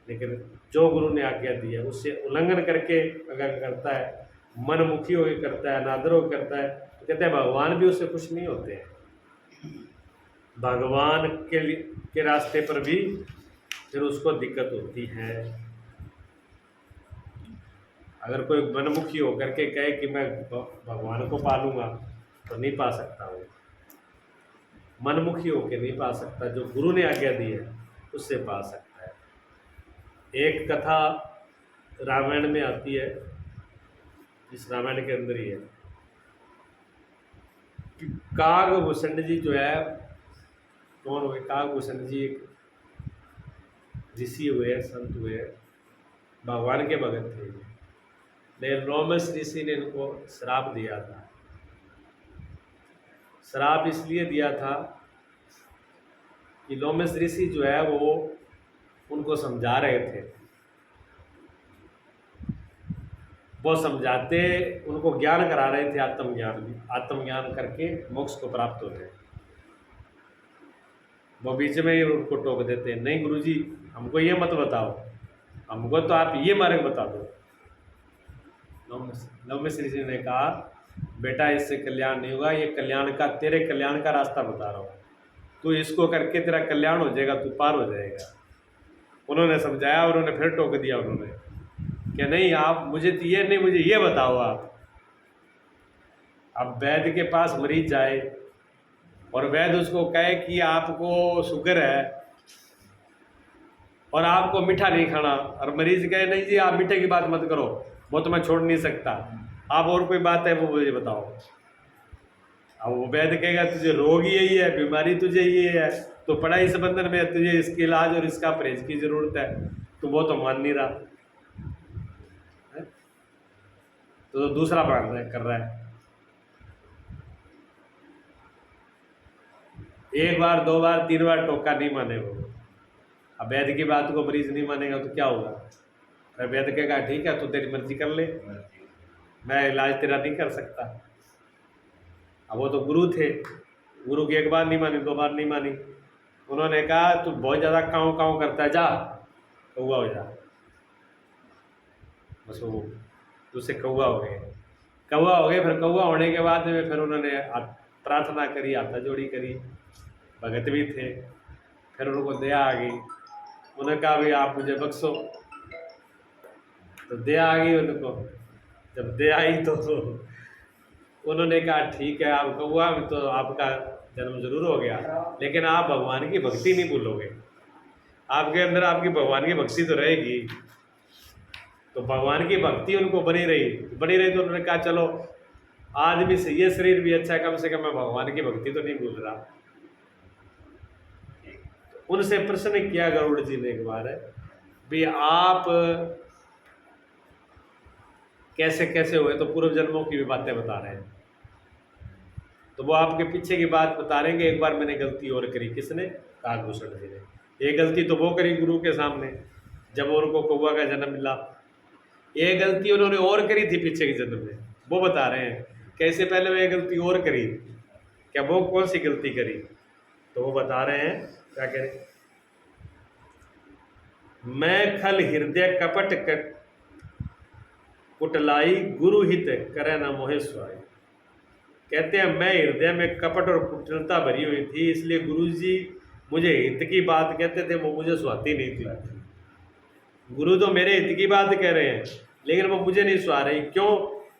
लेकिन जो गुरु ने आज्ञा दी है उससे उल्लंघन करके अगर करता है, मनमुखी होकर करता है, अनादर होकर करता है, तो कहते हैं भगवान भी उससे खुश नहीं होते हैं। भगवान के रास्ते पर भी फिर उसको दिक्कत होती है। अगर कोई मनमुखी होकर के कहे कि मैं भगवान को पालूंगा, तो नहीं पा सकता वो। मनमुखी होकर नहीं पा सकता, जो गुरु ने आज्ञा दी है उससे पा सकता है। एक कथा रामायण में आती है, इस रामायण के अंदर ही है कि कागभूषण जी जो है, कौन हुए कागभूषण जी? एक ऋषि हुए, संत हुए, भगवान के भगत थे। लेकिन रोमस ऋषि ने इनको श्राप दिया था। श्राप इसलिए दिया था कि लोमस ऋषि जो है वो उनको समझा रहे थे, वो समझाते, उनको ज्ञान करा रहे थे, आत्मज्ञान करके मोक्ष को प्राप्त होते हैं। वो बीच में ही उनको टोक देते, नहीं गुरुजी हमको ये मत बताओ, हमको तो आप ये मार्ग बता दो। लोमस ऋषि ने कहा, बेटा इससे कल्याण नहीं होगा, ये कल्याण का, तेरे कल्याण का रास्ता बता रहा हूँ, तू इसको करके तेरा कल्याण हो जाएगा, तू पार हो जाएगा। उन्होंने समझाया, उन्होंने फिर टोक दिया उन्होंने कि नहीं आप मुझे तो ये नहीं, मुझे ये बताओ आप। अब वैद्य के पास मरीज जाए और वैद्य उसको कहे कि आपको शुगर है और आपको मीठा नहीं खाना, और मरीज कहे नहीं जी आप मीठे की बात मत करो, वो तो मैं छोड़ नहीं सकता, आप और कोई बात है वो मुझे बताओ। अब वो वैद्य कहेगा तुझे रोग यही है, बीमारी तुझे ये है, तो पढ़ाई संबंधन में तुझे इसके इलाज और इसका परहेज की जरूरत है, तो वो तो मान नहीं रहा है? तो दूसरा प्रार्थना कर रहा है। एक बार, दो बार, तीन बार टोका, नहीं माने वो। अब वैद्य की बात को मरीज नहीं मानेगा तो क्या होगा? फिर वैद्य कहेगा ठीक है तू तेरी मर्जी कर ले, मैं इलाज तेरा नहीं कर सकता। अब वो तो गुरु थे, गुरु की एक बार नहीं मानी, दो बार नहीं मानी, उन्होंने कहा तू बहुत ज़्यादा काँव काँव करता है, जा कौआ हो जा। बस वो दूसरे कौआ हो गए, कौआ हो गए। फिर कौआ होने के बाद में फिर उन्होंने प्रार्थना करी, हाथा जोड़ी करी, भगत भी थे। फिर उनको दया आ गई, उन्होंने कहा भाई आप मुझे बख्शो, तो दया आ गई उनको। जब दया आई तो उन्होंने कहा ठीक है आप कौआ, तो आपका जन्म जरूर हो गया, लेकिन आप भगवान की भक्ति नहीं भूलोगे, आपके अंदर आपकी भगवान की भक्ति तो रहेगी। तो भगवान की भक्ति उनको बनी रही तो उन्होंने कहा चलो आदमी से ये शरीर भी अच्छा है, कम से कम मैं भगवान की भक्ति तो नहीं भूल रहा। उनसे प्रश्न किया गरुड़ जी ने एक बार, भी आप कैसे कैसे हुए? तो पूर्व जन्मों की भी बातें बता रहे हैं, तो वो आपके पीछे की बात बता रहे हैं कि एक बार मैंने गलती और करी। किसने? कागभूषण जी ने। ये गलती तो वो करी गुरु के सामने जब उनको कौआ का जन्म मिला, ये गलती उन्होंने और करी थी पीछे के जन्म में, वो बता रहे हैं कैसे पहले वो ये गलती और करी, क्या वो कौन सी गलती करी, तो वो बता रहे हैं क्या कह रहे, मैं खल हृदय कपट कुटलाई गुरु हित करे न मोहे स्वाई। कहते हैं मैं हृदय में कपट और कुटिलता भरी हुई थी, इसलिए गुरुजी मुझे हित की बात कहते थे, वो मुझे सुहाती नहीं थी। गुरु तो मेरे हित की बात कह रहे हैं लेकिन वो मुझे नहीं सुहा रही। क्यों?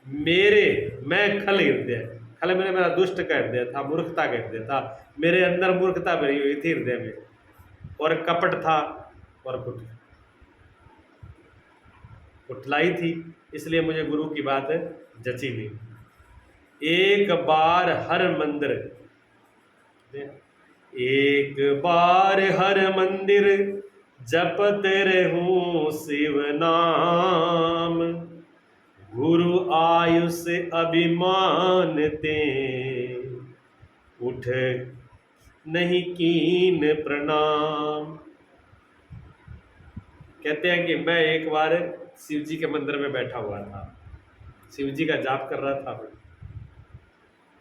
मैं खल हृदय, खल मेरा दुष्ट का हृदय था, मूर्खता का हृदय था, मेरे अंदर मूर्खता भरी हुई थी हृदय में, और कपट था और कुटलाई थी, इसलिए मुझे गुरु की बात जची नहीं। एक बार हर मंदिर जपत रहूं शिव नाम, गुरु आयुष अभिमान ते उठ नहीं कीन प्रणाम। कहते हैं कि मैं एक बार शिव जी के मंदिर में बैठा हुआ था, शिव जी का जाप कर रहा था।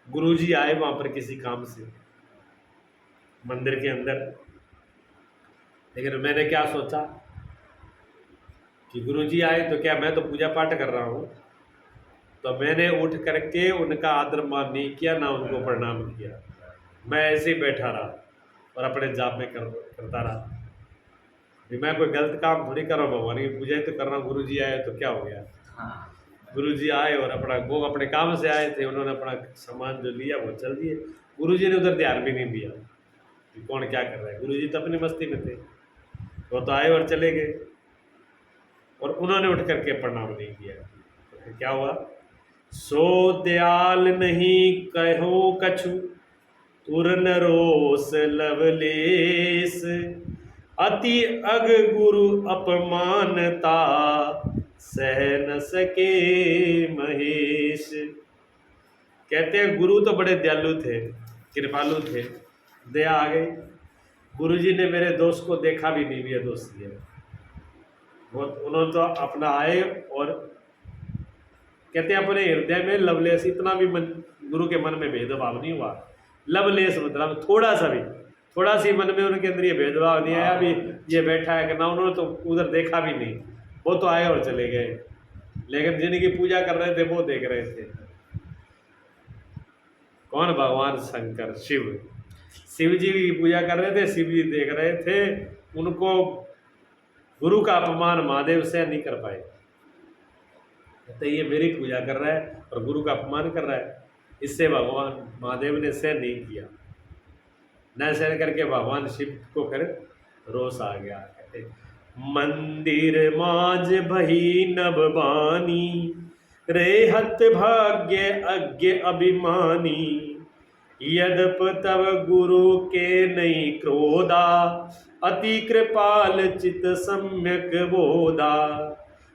गुरु जी आए वहां पर किसी काम से मंदिर के अंदर, लेकिन मैंने क्या सोचा कि गुरु जी आए तो क्या, मैं तो पूजा पाठ कर रहा हूँ, तो मैंने उठ करके उनका आदर मान नहीं किया, ना उनको प्रणाम किया। मैं ऐसे ही बैठा रहा और अपने जाप में करता रहा। भी मैं कोई गलत काम थोड़ी कर रहा हूँ, भगवान की पूजा ही तो कर रहा हूँ। गुरु जी आए तो क्या हो गया। हाँ, गुरु जी आए और वो अपने काम से आए थे, उन्होंने अपना सामान जो लिया वो चल दिए। गुरु जी ने उधर ध्यान भी नहीं दिया कि कौन क्या कर रहा है। गुरु जी तो अपनी मस्ती में थे, वो तो आए और चले गए, और उन्होंने उठ करके प्रणाम नहीं किया। तो फिर क्या हुआ, सो दयाल नहीं कहो कछु, तुर नरोस लवलेस, अति अग गुरु अपमानता, सह न सके महेश। कहते हैं गुरु तो बड़े दयालु थे, कृपालु थे, दया आ गई। गुरु जी ने मेरे दोस्त को देखा भी नहीं, भी दोस्त है वो, उन्होंने तो अपना आए और कहते हैं अपने हृदय में लवलेस, इतना भी गुरु के मन में भेदभाव नहीं हुआ। लवलेस मतलब थोड़ा सी मन में उनके अंदर ये भेदभाव नहीं आया भी ये बैठा है कि ना, उन्होंने तो उधर देखा भी नहीं, वो तो आए और चले गए, लेकिन जिनकी पूजा कर रहे थे वो देख रहे थे। कौन, भगवान शंकर, शिव जी की पूजा कर रहे थे, शिव जी देख रहे थे उनको। गुरु का अपमान महादेव से नहीं कर पाए, तो ये मेरी पूजा कर रहा है और गुरु का अपमान कर रहा है, इससे भगवान महादेव ने सहन नहीं किया। न सहन करके भगवान शिव को फिर रोष आ गया। कहते मंदिर माज भई नभ बानी, रेहत भाग्य अज्ञ अभिमानी, यद्यप तब गुरु के नहीं क्रोधा, अति कृपाल चित सम्यक बोधा।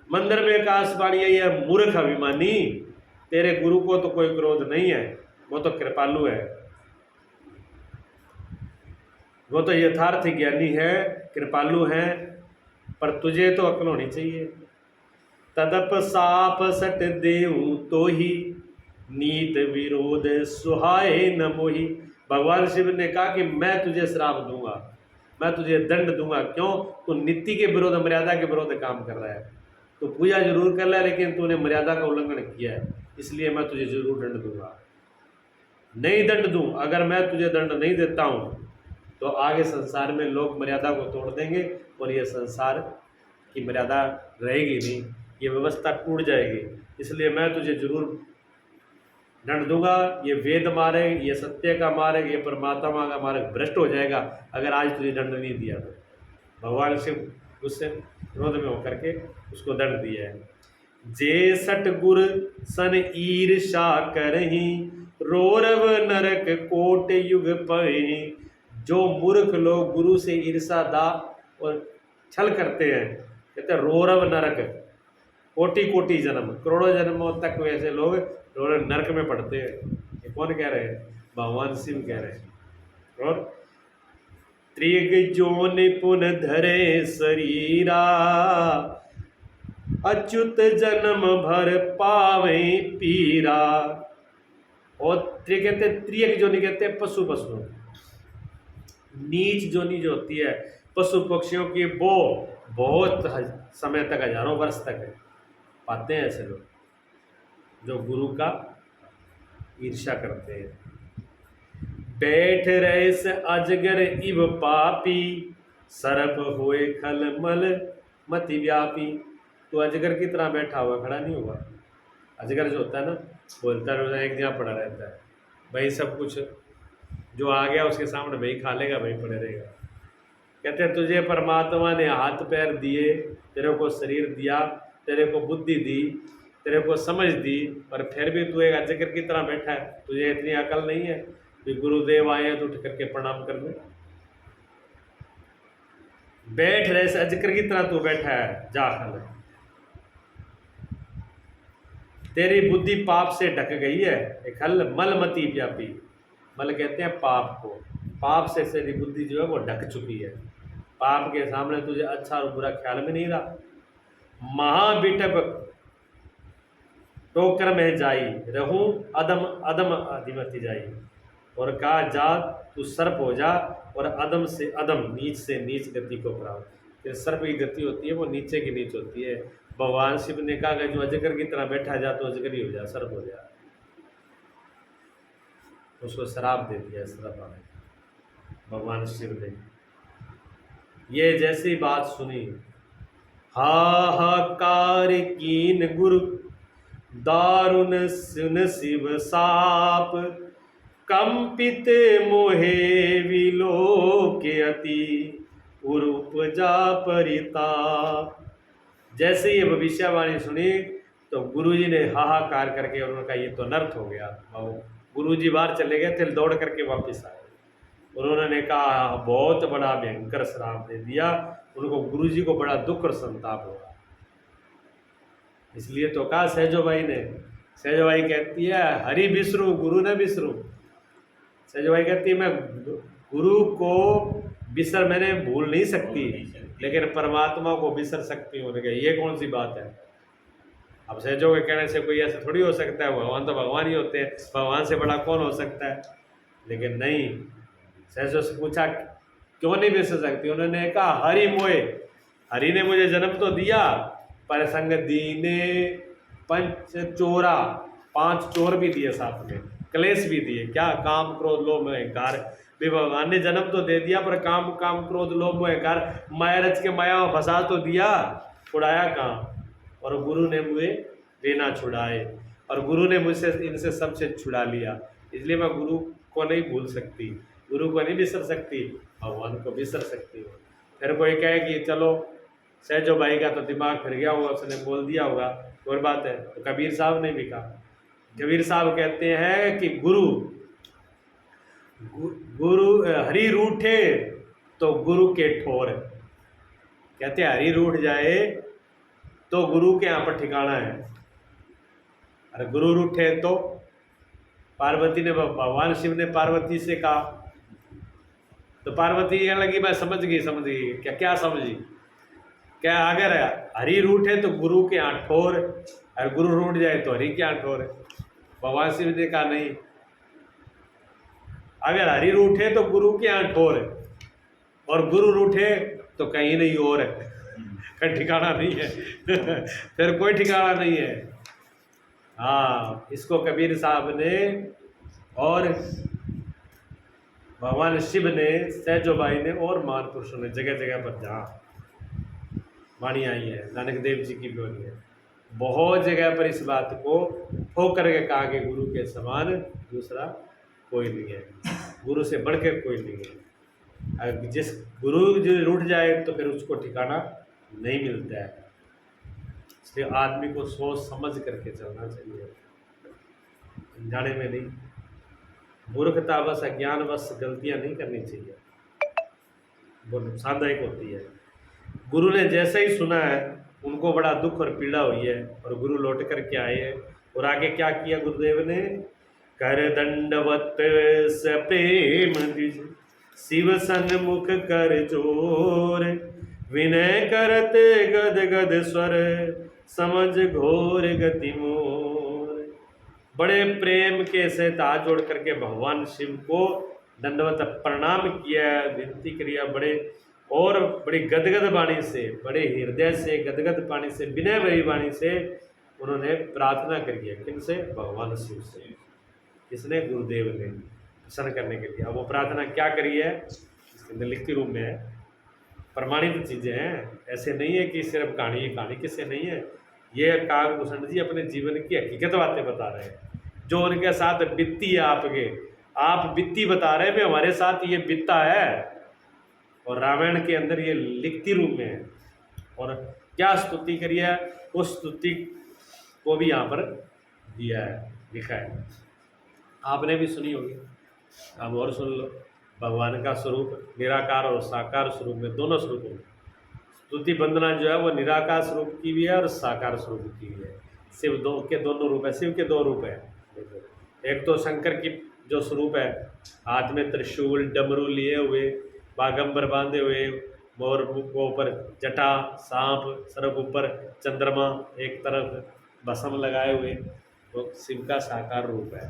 मंदिर में काशवाणी है, मूर्ख अभिमानी, तेरे गुरु को तो कोई क्रोध नहीं है, वो तो कृपालु है, वो तो यथार्थ ज्ञानी है, कृपालु है, पर तुझे तो अक्ल होनी चाहिए। तदप साप सट देऊं तो ही, नीत विरोध सुहाए न मोही। भगवान शिव ने कहा कि मैं तुझे श्राप दूंगा, मैं तुझे दंड दूंगा। क्यों, तू नीति के विरोध, मर्यादा के विरोध काम कर रहा है। तो पूजा जरूर कर रहा है, लेकिन तूने मर्यादा का उल्लंघन किया है, इसलिए मैं तुझे जरूर दंड दूंगा। नहीं दंड दूं, अगर मैं तुझे दंड नहीं देता हूं तो आगे संसार में लोग मर्यादा को तोड़ देंगे और ये संसार की मर्यादा रहेगी नहीं, ये व्यवस्था टूट जाएगी, इसलिए मैं तुझे जरूर दंड दूंगा। ये वेद मार्ग, ये सत्य का मार्ग, ये परमात्मा का मार्ग भ्रष्ट हो जाएगा अगर आज तुझे दंड नहीं दिया तो। भगवान शिव उससे क्रोध में होकर के उसको दंड दिया है। जे सट गुर सन ईर्षा करही, रोरव नरक कोट युग पहि। जो मूर्ख लोग गुरु से ईर्षा दा और छल करते हैं, कहते हैं रोरव नरक, कोटि कोटि जन्म, करोड़ों जन्मों तक वैसे लोग रोरव नरक में पड़ते हैं। ये कौन कह रहे हैं, भगवान शिव कह रहे हैं। और त्रिग जोन पुन धरे शरीरा, अच्युत जन्म भर पावे पीरा। और त्रिग कहते, त्रियक जोनि कहते हैं पशु पशु, नीच जोनि जो होती है पशु पक्षियों की, वो बहुत समय तक, हजारों वर्ष तक पाते हैं ऐसे लोग जो गुरु का ईर्ष्या करते हैं। बैठ रहे से अजगर इव पापी, सरप होए खल मल मति व्यापी। तो अजगर की तरह बैठा हुआ, खड़ा नहीं हुआ। अजगर जो होता है ना, बोलता है, एक जगह पड़ा रहता है, भाई सब कुछ जो आ गया उसके सामने वही खा लेगा, वही पड़े रहेगा। कहते हैं तुझे परमात्मा ने हाथ पैर दिए, तेरे को शरीर दिया, तेरे को बुद्धि दी, तेरे को समझ दी, पर फिर भी तू एक अजगर की तरह बैठा है। तुझे इतनी अकल नहीं है कि गुरुदेव आए तो उठ करके प्रणाम कर ले। बैठ रहे से अजगर की तरह तू बैठा है, जा खल। तेरी बुद्धि पाप से ढक गई है, खल मल मती व्यापी। मल कहते हैं पाप को, पाप से तेरी बुद्धि जो है वो ढक चुकी है। पाप के सामने तुझे अच्छा और बुरा ख्याल में नहीं रहा। महाबिटप टोकर में जाई, रहूं अदम अदम अधिमति जाई। और कहा जा तू सर्प हो जा और अदम से अदम, नीच से नीच गति को प्राप्त। फिर सर्प की गति होती है वो नीचे की नीच होती है। भगवान शिव ने कहा कि जो अजगर की तरह बैठा जा तो अजगर ही हो जा, सर्प हो जा। उसको श्राप दे दिया सर्प आने, भगवान शिव ने। ये जैसी बात सुनी, हाहाकार कीन गुरु, दारुण सुन शिव साप। कंपित मोहे विलोक अति, उपजा परिताप। जैसे ये भविष्यवाणी सुनी तो गुरुजी ने हाहाकार करके उन्होंने कहा ये तो अनर्थ हो गया। और गुरुजी बाहर चले गए थे, दौड़ करके वापस आए। उन्होंने कहा बहुत बड़ा भयंकर श्राप दे दिया। उनको गुरुजी को बड़ा दुख और संताप हुआ। इसलिए तो कहा सहजोबाई ने, सहजोबाई कहती है हरि बिसरू गुरु न बिसरू। सहजोबाई कहती है मैं गुरु को बिसर मैंने भूल नहीं सकती, लेकिन परमात्मा को बिसर सकती हूँ। ये कौन सी बात है। अब सहजो के कहने से कोई ऐसे थोड़ी हो सकता है, भगवान तो भगवान ही होते हैं, भगवान से बड़ा कौन हो सकता है। लेकिन नहीं, सहजो से पूछा क्यों नहीं बिसर सकती। उन्होंने कहा हरि मोए, हरि ने मुझे जन्म तो दिया पर संग दीने पंच चोरा, 5 चोर भी दिए, साथ में क्लेश भी दिए। क्या? काम क्रोध लोभ मोह अहंकार। भी भगवान ने जन्म तो दे दिया पर काम क्रोध लोभ मोह अहंकार माया रच के माया में फंसा तो दिया, छुड़ाया कहाँ। और गुरु ने मुझे लेना छुड़ाए, और गुरु ने मुझसे इनसे सबसे छुड़ा लिया। इसलिए मैं गुरु को नहीं भूल सकती, गुरु को नहीं बिसर सकती, भगवान को बिसर सकती हूँ। फिर कोई कहे कि चलो सहजो भाई का तो दिमाग फिर गया होगा, उसने बोल दिया होगा, और बात है। तो कबीर साहब ने भी कहा, कबीर साहब कहते हैं कि गुरु हरि रूठे तो गुरु के ठोर। कहते हैं हरि रूठ जाए तो गुरु के यहाँ पर ठिकाना है। अरे गुरु रूठे तो, पार्वती ने, भगवान शिव ने पार्वती से कहा तो पार्वती कहने लगी मैं समझ गई। क्या समझी? क्या अगर हरि रूठे तो गुरु के यहाँ ठोर, और गुरु रूठ जाए तो हरि के यहाँ ठोर। भगवान शिव ने कहा नहीं, अगर हरि रूठे तो गुरु के यहाँ ठोर, और गुरु रूठे तो कहीं नहीं और है, कहीं ठिकाना नहीं है। फिर कोई ठिकाना नहीं है। हाँ, इसको कबीर साहब ने और भगवान शिव ने, सहजोबाई ने और महापुरुषों ने जगह जगह पर जहाँ वाणी आई है, नानक देव जी की भी वाणी है, बहुत जगह पर इस बात को ठोक करके कहा कि गुरु के समान दूसरा कोई नहीं है, गुरु से बढ़कर कोई नहीं है। जिस गुरु जो रूठ जाए तो फिर उसको ठिकाना नहीं मिलता है। इसलिए आदमी को सोच समझ करके चलना चाहिए, अनजाने में नहीं। मूर्खतावश अज्ञानवश गलतियां नहीं करनी चाहिए, वो नुकसानदायक होती है। गुरु ने जैसे ही सुना है उनको बड़ा दुख और पीड़ा हुई है, और गुरु लौट कर के आए हैं। और आगे क्या किया गुरुदेव ने? कर दंडवत स प्रेम द्विज, शिव सन्मुख कर जोर, विनय करत गद गद स्वर, समझ घोर गति मोर। बड़े प्रेम के साथ हाथ जोड़ करके भगवान शिव को दंडवत प्रणाम किया, विनती किया, बड़ी गदगद वाणी से, बड़े हृदय से, गदगद वाणी से, विनय भरी वाणी से उन्होंने प्रार्थना करी है। किनसे? भगवान शिव से। किसने? गुरुदेव ने, प्रसन्न करने के लिए। अब वो प्रार्थना क्या करी है इसके अंदर लिखती रूप में है, प्रमाणित चीज़ें हैं। ऐसे नहीं है कि सिर्फ कहानी किससे नहीं है। ये काकभूषण जी अपने जीवन की हकीकत बातें बता रहे हैं, जो उनके साथ बीती है। आप बीती बता रहे हैं, हमारे साथ ये बीता है, और रामायण के अंदर ये लिखती रूप में है। और क्या स्तुति करी है, उस स्तुति को भी यहाँ पर दिया है, लिखा है। आपने भी सुनी होगी, अब और सुन लो। भगवान का स्वरूप निराकार और साकार स्वरूप में, दोनों स्वरूपों में स्तुति वंदना जो है वो निराकार स्वरूप की भी है और साकार स्वरूप की भी है। शिव के दोनों रूप है, शिव के 2 रूप है। एक तो शंकर की जो स्वरूप है, हाथ में त्रिशूल डमरू लिए हुए, बागंबर बांधे हुए, मोर को ऊपर जटा, सांप, सरक ऊपर चंद्रमा, एक तरफ भस्म लगाए हुए, तो शिव का साकार रूप है।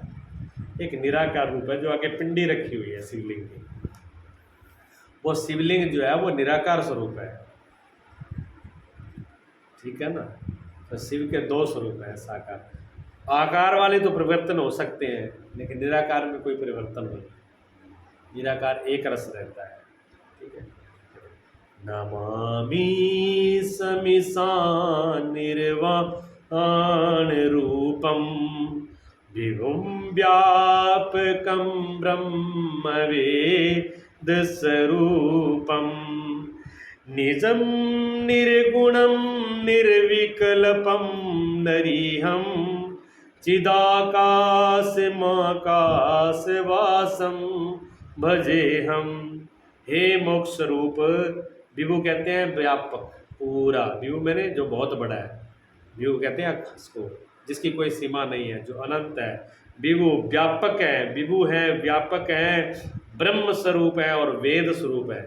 एक निराकार रूप है जो आगे पिंडी रखी हुई है शिवलिंग की, वो शिवलिंग जो है वो निराकार स्वरूप है, ठीक है ना। तो शिव के दो स्वरूप हैं, साकार, आकार वाले तो परिवर्तन हो सकते हैं, लेकिन निराकार में कोई परिवर्तन नहीं, निराकार एक रस रहता है, ठीक है। नमामि समिसान निर्वाण रूपम विभुं व्यापकं ब्रह्मवेद स्वरूपम निजं निर्गुणं निर्विकल्पं नरीहं चिदाकाशमाकाशवासं भजेहम। हे मोक्ष स्वरूप, विभु कहते हैं व्यापक, पूरा, विभु मैंने जो बहुत बड़ा है, विभु कहते हैं आकाश को, जिसकी कोई सीमा नहीं है, जो अनंत है। विभु व्यापक है, विभु है, व्यापक है, ब्रह्म स्वरूप है और वेद स्वरूप है।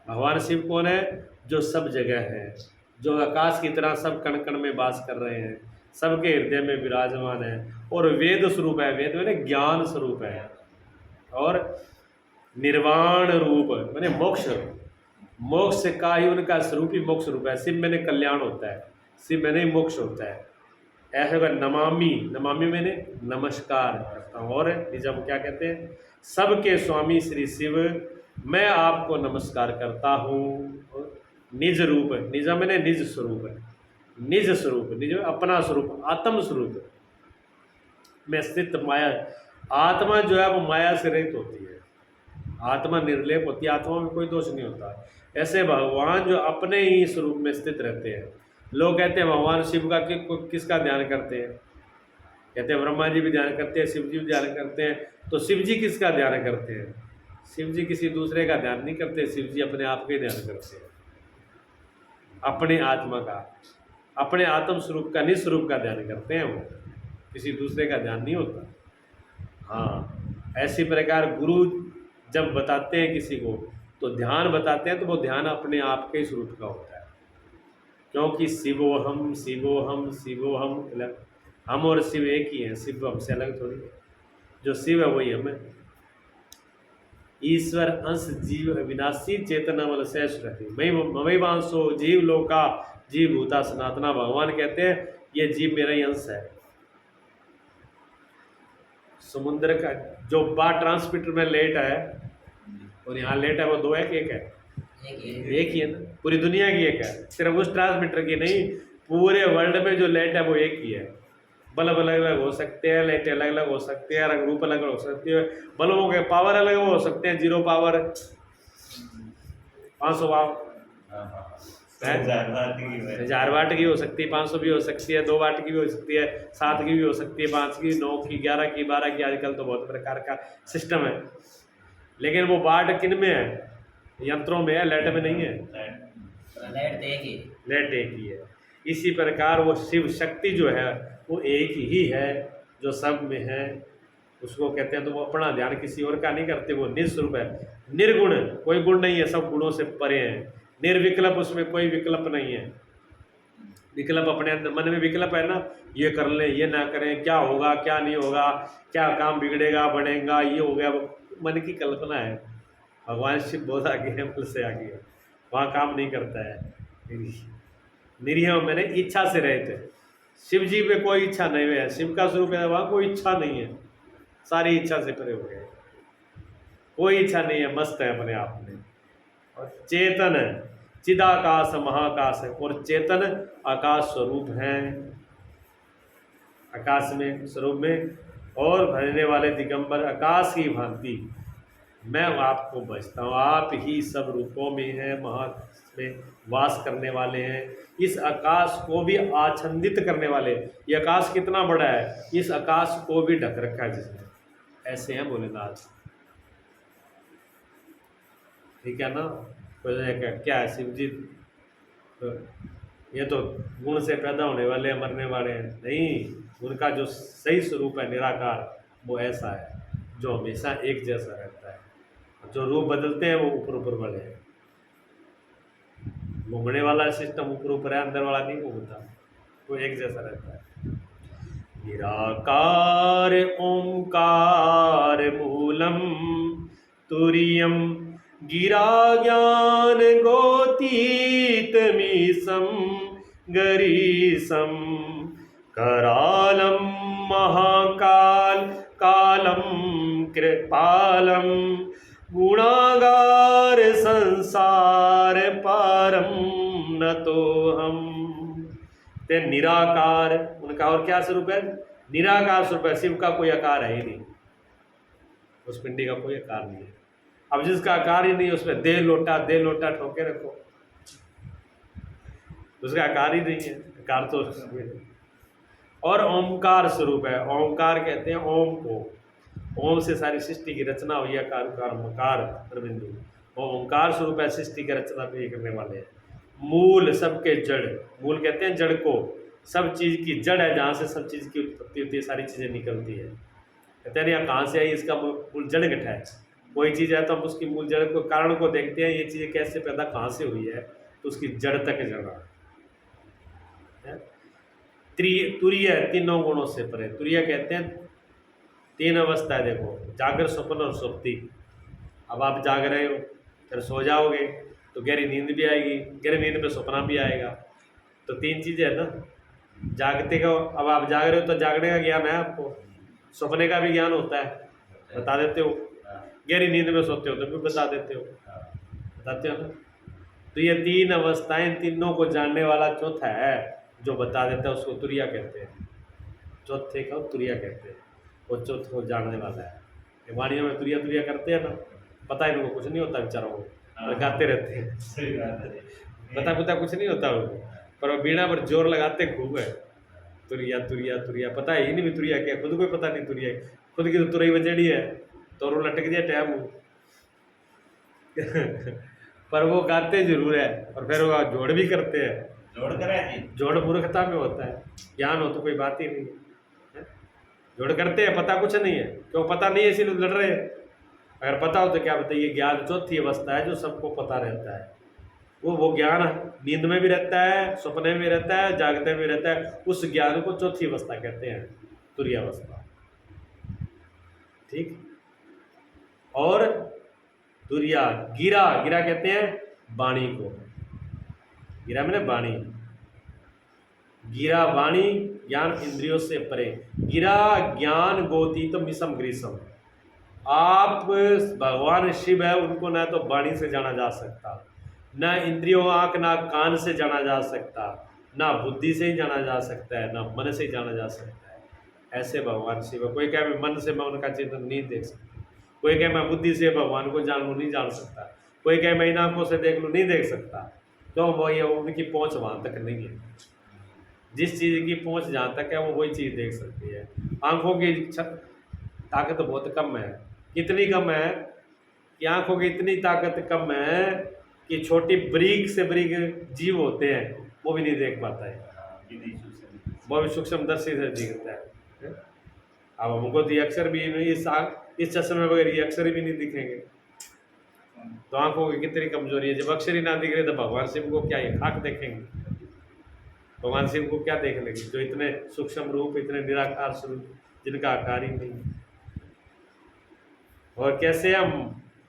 भगवान शिव कौन है? जो सब जगह है, जो आकाश की तरह सब कण कण में वास कर रहे हैं, सबके हृदय में विराजमान है, और वेद स्वरूप है, वेद मैंने ज्ञान स्वरूप है, और निर्वाण रूप मैंने मोक्ष, मोक्ष का ही उनका स्वरूप ही मोक्ष रूप है। शिव मैंने कल्याण होता है, शिव मैंने मोक्ष होता है। ऐसे होगा नमामि, नमामि मैंने नमस्कार करता हूँ, और निजम क्या कहते हैं? सबके स्वामी श्री शिव, मैं आपको नमस्कार करता हूँ। निज रूप, निज मैंने निज स्वरूप है, निज स्वरूप, निज अपना स्वरूप, आत्म स्वरूप में स्थित माया। आत्मा जो है वो माया से रहित होती है, आत्मा निर्लेप होती है, आत्मा में कोई दोष नहीं होता। ऐसे भगवान जो अपने ही स्वरूप में स्थित रहते हैं। लोग कहते हैं भगवान शिव का किसका ध्यान करते हैं? कहते हैं ब्रह्मा जी भी ध्यान करते हैं, शिव जी भी ध्यान करते हैं, तो शिव जी किसका ध्यान करते हैं? शिव जी किसी दूसरे का ध्यान नहीं करते, शिव जी अपने आप का ही ध्यान करते हैं, अपने आत्मा का, अपने आत्म स्वरूप का, निस्वरूप का ध्यान करते हैं, वो किसी दूसरे का ध्यान नहीं होता। हाँ, ऐसी प्रकार गुरु जब बताते हैं किसी को तो ध्यान बताते हैं, तो वो ध्यान अपने आप के स्वरूप का होता है, क्योंकि शिवोहम शिवोहम शिवोहम, हम और शिव एक ही हैं, शिव हमसे अलग थोड़ी है। जो शिव है वही हम है। ईश्वर अंश जीव अविनाशी चेतना बल शेष रहती मई वांसो जीव लोका जीव भूता सनातना। भगवान कहते हैं ये जीव मेरा ही अंश है। समुद्र का जो बार ट्रांसमीटर में लेट है और यहाँ लेट है, वो दो है कि एक है? एक ही है ना, पूरी दुनिया की एक है, सिर्फ उस ट्रांसमीटर की नहीं, पूरे वर्ल्ड में जो लाइट है वो एक ही है। बल्ब अलग अलग हो सकते हैं, लाइटें अलग अलग हो सकती है, रंग रूप अलग अलग हो सकती है, बल्बों के पावर अलग हो सकते हैं, 0 पावर 500 वाट 1000 वाट की हो सकती है, 500 भी हो सकती है, 2 वाट की भी हो सकती है, 7 की भी हो सकती है, 5 की, 9 की, 11 की, 12 की, आजकल तो बहुत प्रकार का सिस्टम है। लेकिन वो वाट किन में है? यंत्रों में है, लाइट में नहीं है। लाइट एक ही है। इसी प्रकार वो शिव शक्ति जो है वो एक ही है, जो सब में है, उसको कहते हैं। तो वो अपना ध्यान किसी और का नहीं करते, वो निस्वरूप है, निर्गुण, कोई गुण नहीं है, सब गुणों से परे हैं। निर्विकल्प, उसमें कोई विकल्प नहीं है। विकल्प अपने अंदर, मन में विकल्प है ना, ये कर लें, ये ना करें, क्या होगा क्या नहीं होगा, क्या काम बिगड़ेगा बढ़ेगा, ये हो गया, मन की कल्पना है। भगवान शिव बहुत आगे है, बल से आगे है, वहाँ काम नहीं करता है। निरीह मैंने इच्छा से रहे थे, शिव जी में कोई इच्छा नहीं है, शिव का स्वरूप है, वहाँ कोई इच्छा नहीं है, सारी इच्छा से परे हो गए, कोई इच्छा नहीं है, मस्त है अपने आप में। और चेतन है, चिदाकाश महाकाश है, और चेतन आकाश स्वरूप हैं, आकाश में स्वरूप में, और भरने वाले दिगंबर आकाश की भांति मैं आपको बचता हूँ। आप ही सब रूपों में हैं, महाकाश में वास करने वाले हैं, इस आकाश को भी आच्छादित करने वाले। ये आकाश कितना बड़ा है, इस आकाश को भी ढक रखा है जिसने, ऐसे हैं भोलेनाथ, ठीक है ना। क्या है शिव जी, तो ये तो गुण से पैदा होने वाले हैं, मरने वाले हैं नहीं, उनका जो सही स्वरूप है निराकार, वो ऐसा है। जो हमेशा एक जैसा रहता है। जो रूप बदलते हैं वो ऊपर ऊपर वाले हैं। घूमने वाला सिस्टम ऊपर ऊपर है, अंदर वाला नहीं घूमता, वो एक जैसा रहता है। निराकार ओंकार मूलम तुरियम गिरा ज्ञान गोतीतमीसम गरीसम करालम महाकाल कालम कृपालम गुणागार संसार पारम न तो हम। ते निराकार, उनका और क्या स्वरूप है? निराकार स्वरूप है। शिव का कोई आकार है ही नहीं, उस पिंडी का कोई आकार नहीं है। अब जिसका आकार ही नहीं, उसमें दे लोटा ठोके रखो, उसका आकार ही नहीं है। आकार तो और ओमकार स्वरूप है। ओमकार कहते हैं ओम को, ओम से सारी सृष्टि की रचना हुई है। कार मकार बिंदु, ओंकार स्वरूप है, सृष्टि की रचना भी ये करने वाले हैं। मूल सबके जड़, मूल कहते हैं जड़ को, सब चीज़ की जड़ है, जहाँ से सब चीज़ की उत्पत्ति होती है, सारी चीज़ें निकलती है। कहते हैं यहाँ कहाँ से आई, इसका मूल जड़ गठा है। कोई चीज़ है तो हम उसकी मूल जड़ को, कारण को देखते हैं, ये चीज़ें कैसे पैदा कहाँ से हुई है, तो उसकी जड़ तक जाना है। तुरीय, तीनों गुणों से परे। तुरीय कहते हैं तीन अवस्था है, देखो, जागर स्वप्न और सुप्ति। अब आप जाग रहे हो, फिर सो जाओगे तो गहरी नींद भी आएगी, गहरी नींद में सपना भी आएगा, तो तीन चीज़ें है ना। जागते का, अब आप जाग रहे हो तो जागने का ज्ञान है आपको, सपने का भी ज्ञान होता है, बता देते हो। गहरी नींद में सोते हो तो भी बता देते हो, बताते हो ना। तो ये तीन अवस्थाएं, तीनों को जानने वाला चौथा है जो बता देता है, उसको तुरिया कहते हैं। चौथे का तुरिया कहते हैं, वो चौथे को जानने वाला है। वाणियों में तुरिया तुरिया करते हैं ना, पता इनको कुछ नहीं होता बेचारों को, और गाते रहते हैं, पता कुछ नहीं होता उनको, पर वो बीड़ा पर जोर लगाते खूब है। तुरिया तुरिया तुरिया, पता है ही नहीं भी तुरिया क्या, खुद को पता नहीं तुरिया, खुद की तो तुरई बजेड़ी है तो रो लटक दिया टैम पर वो गाते जरूर है, और फिर वो जोड़ भी करते हैं। जोड़ करा जी, जोड़ मूर्खता में होता है, ज्ञान हो तो कोई बात ही नहीं है। जोड़ करते हैं, पता कुछ नहीं है, क्यों पता नहीं है इसीलिए लड़ रहे हैं। अगर पता हो तो क्या बताइए, ज्ञान चौथी अवस्था है जो सबको पता रहता है। वो ज्ञान नींद में भी रहता है, सपने में रहता है, जागते में रहता है, उस ज्ञान को चौथी अवस्था कहते हैं, तुरीय अवस्था। ठीक। और तुरिया, गिरा, गिरा कहते हैं वाणी को, गिरा मैंने वाणी, गिरा वाणी, ज्ञान इंद्रियों से परे। गिरा ज्ञान गोतीतम मिसम ग्रीसम। आप भगवान शिव है, उनको ना तो वाणी से जाना जा सकता, ना इंद्रियों आँख ना कान से जाना जा सकता, ना बुद्धि से ही जाना जा सकता है, ना मन से ही जाना जा सकता है। ऐसे भगवान शिव है। कोई कहे मैं मन से मैं उनका चिंतन नहीं देख सकता, कोई कहे मैं बुद्धि से भगवान को जान लूँ, नहीं जान सकता, कोई कहे मैं इन आँखों से देख लूँ, नहीं देख सकता। क्यों? वो ये उनकी पहुँच वहाँ तक नहीं है। जिस चीज़ की पहुँच जहाँ तक है वो वही चीज़ देख सकती है। आँखों की ताकत बहुत कम है। कितनी कम है कि आँखों की इतनी ताकत कम है कि छोटी बरीक से बरीक जीव होते हैं वो भी नहीं देख पाता है, वो भी सूक्ष्म दर्शी से दिखता है। अब हमको तो ये अक्षर भी इस चश्मे में वगैरह ये अक्षर भी नहीं दिखेंगे, तो आंखों की कितनी कमजोरी है। जब अक्षर ही ना दिख रहे तो भगवान शिव को क्या ये खाक देखेंगे, भगवान शिव को क्या देख लेंगे जो इतने सूक्ष्म रूप, इतने निराकार स्वरूप, जिनका आकार ही नहीं। और कैसे हम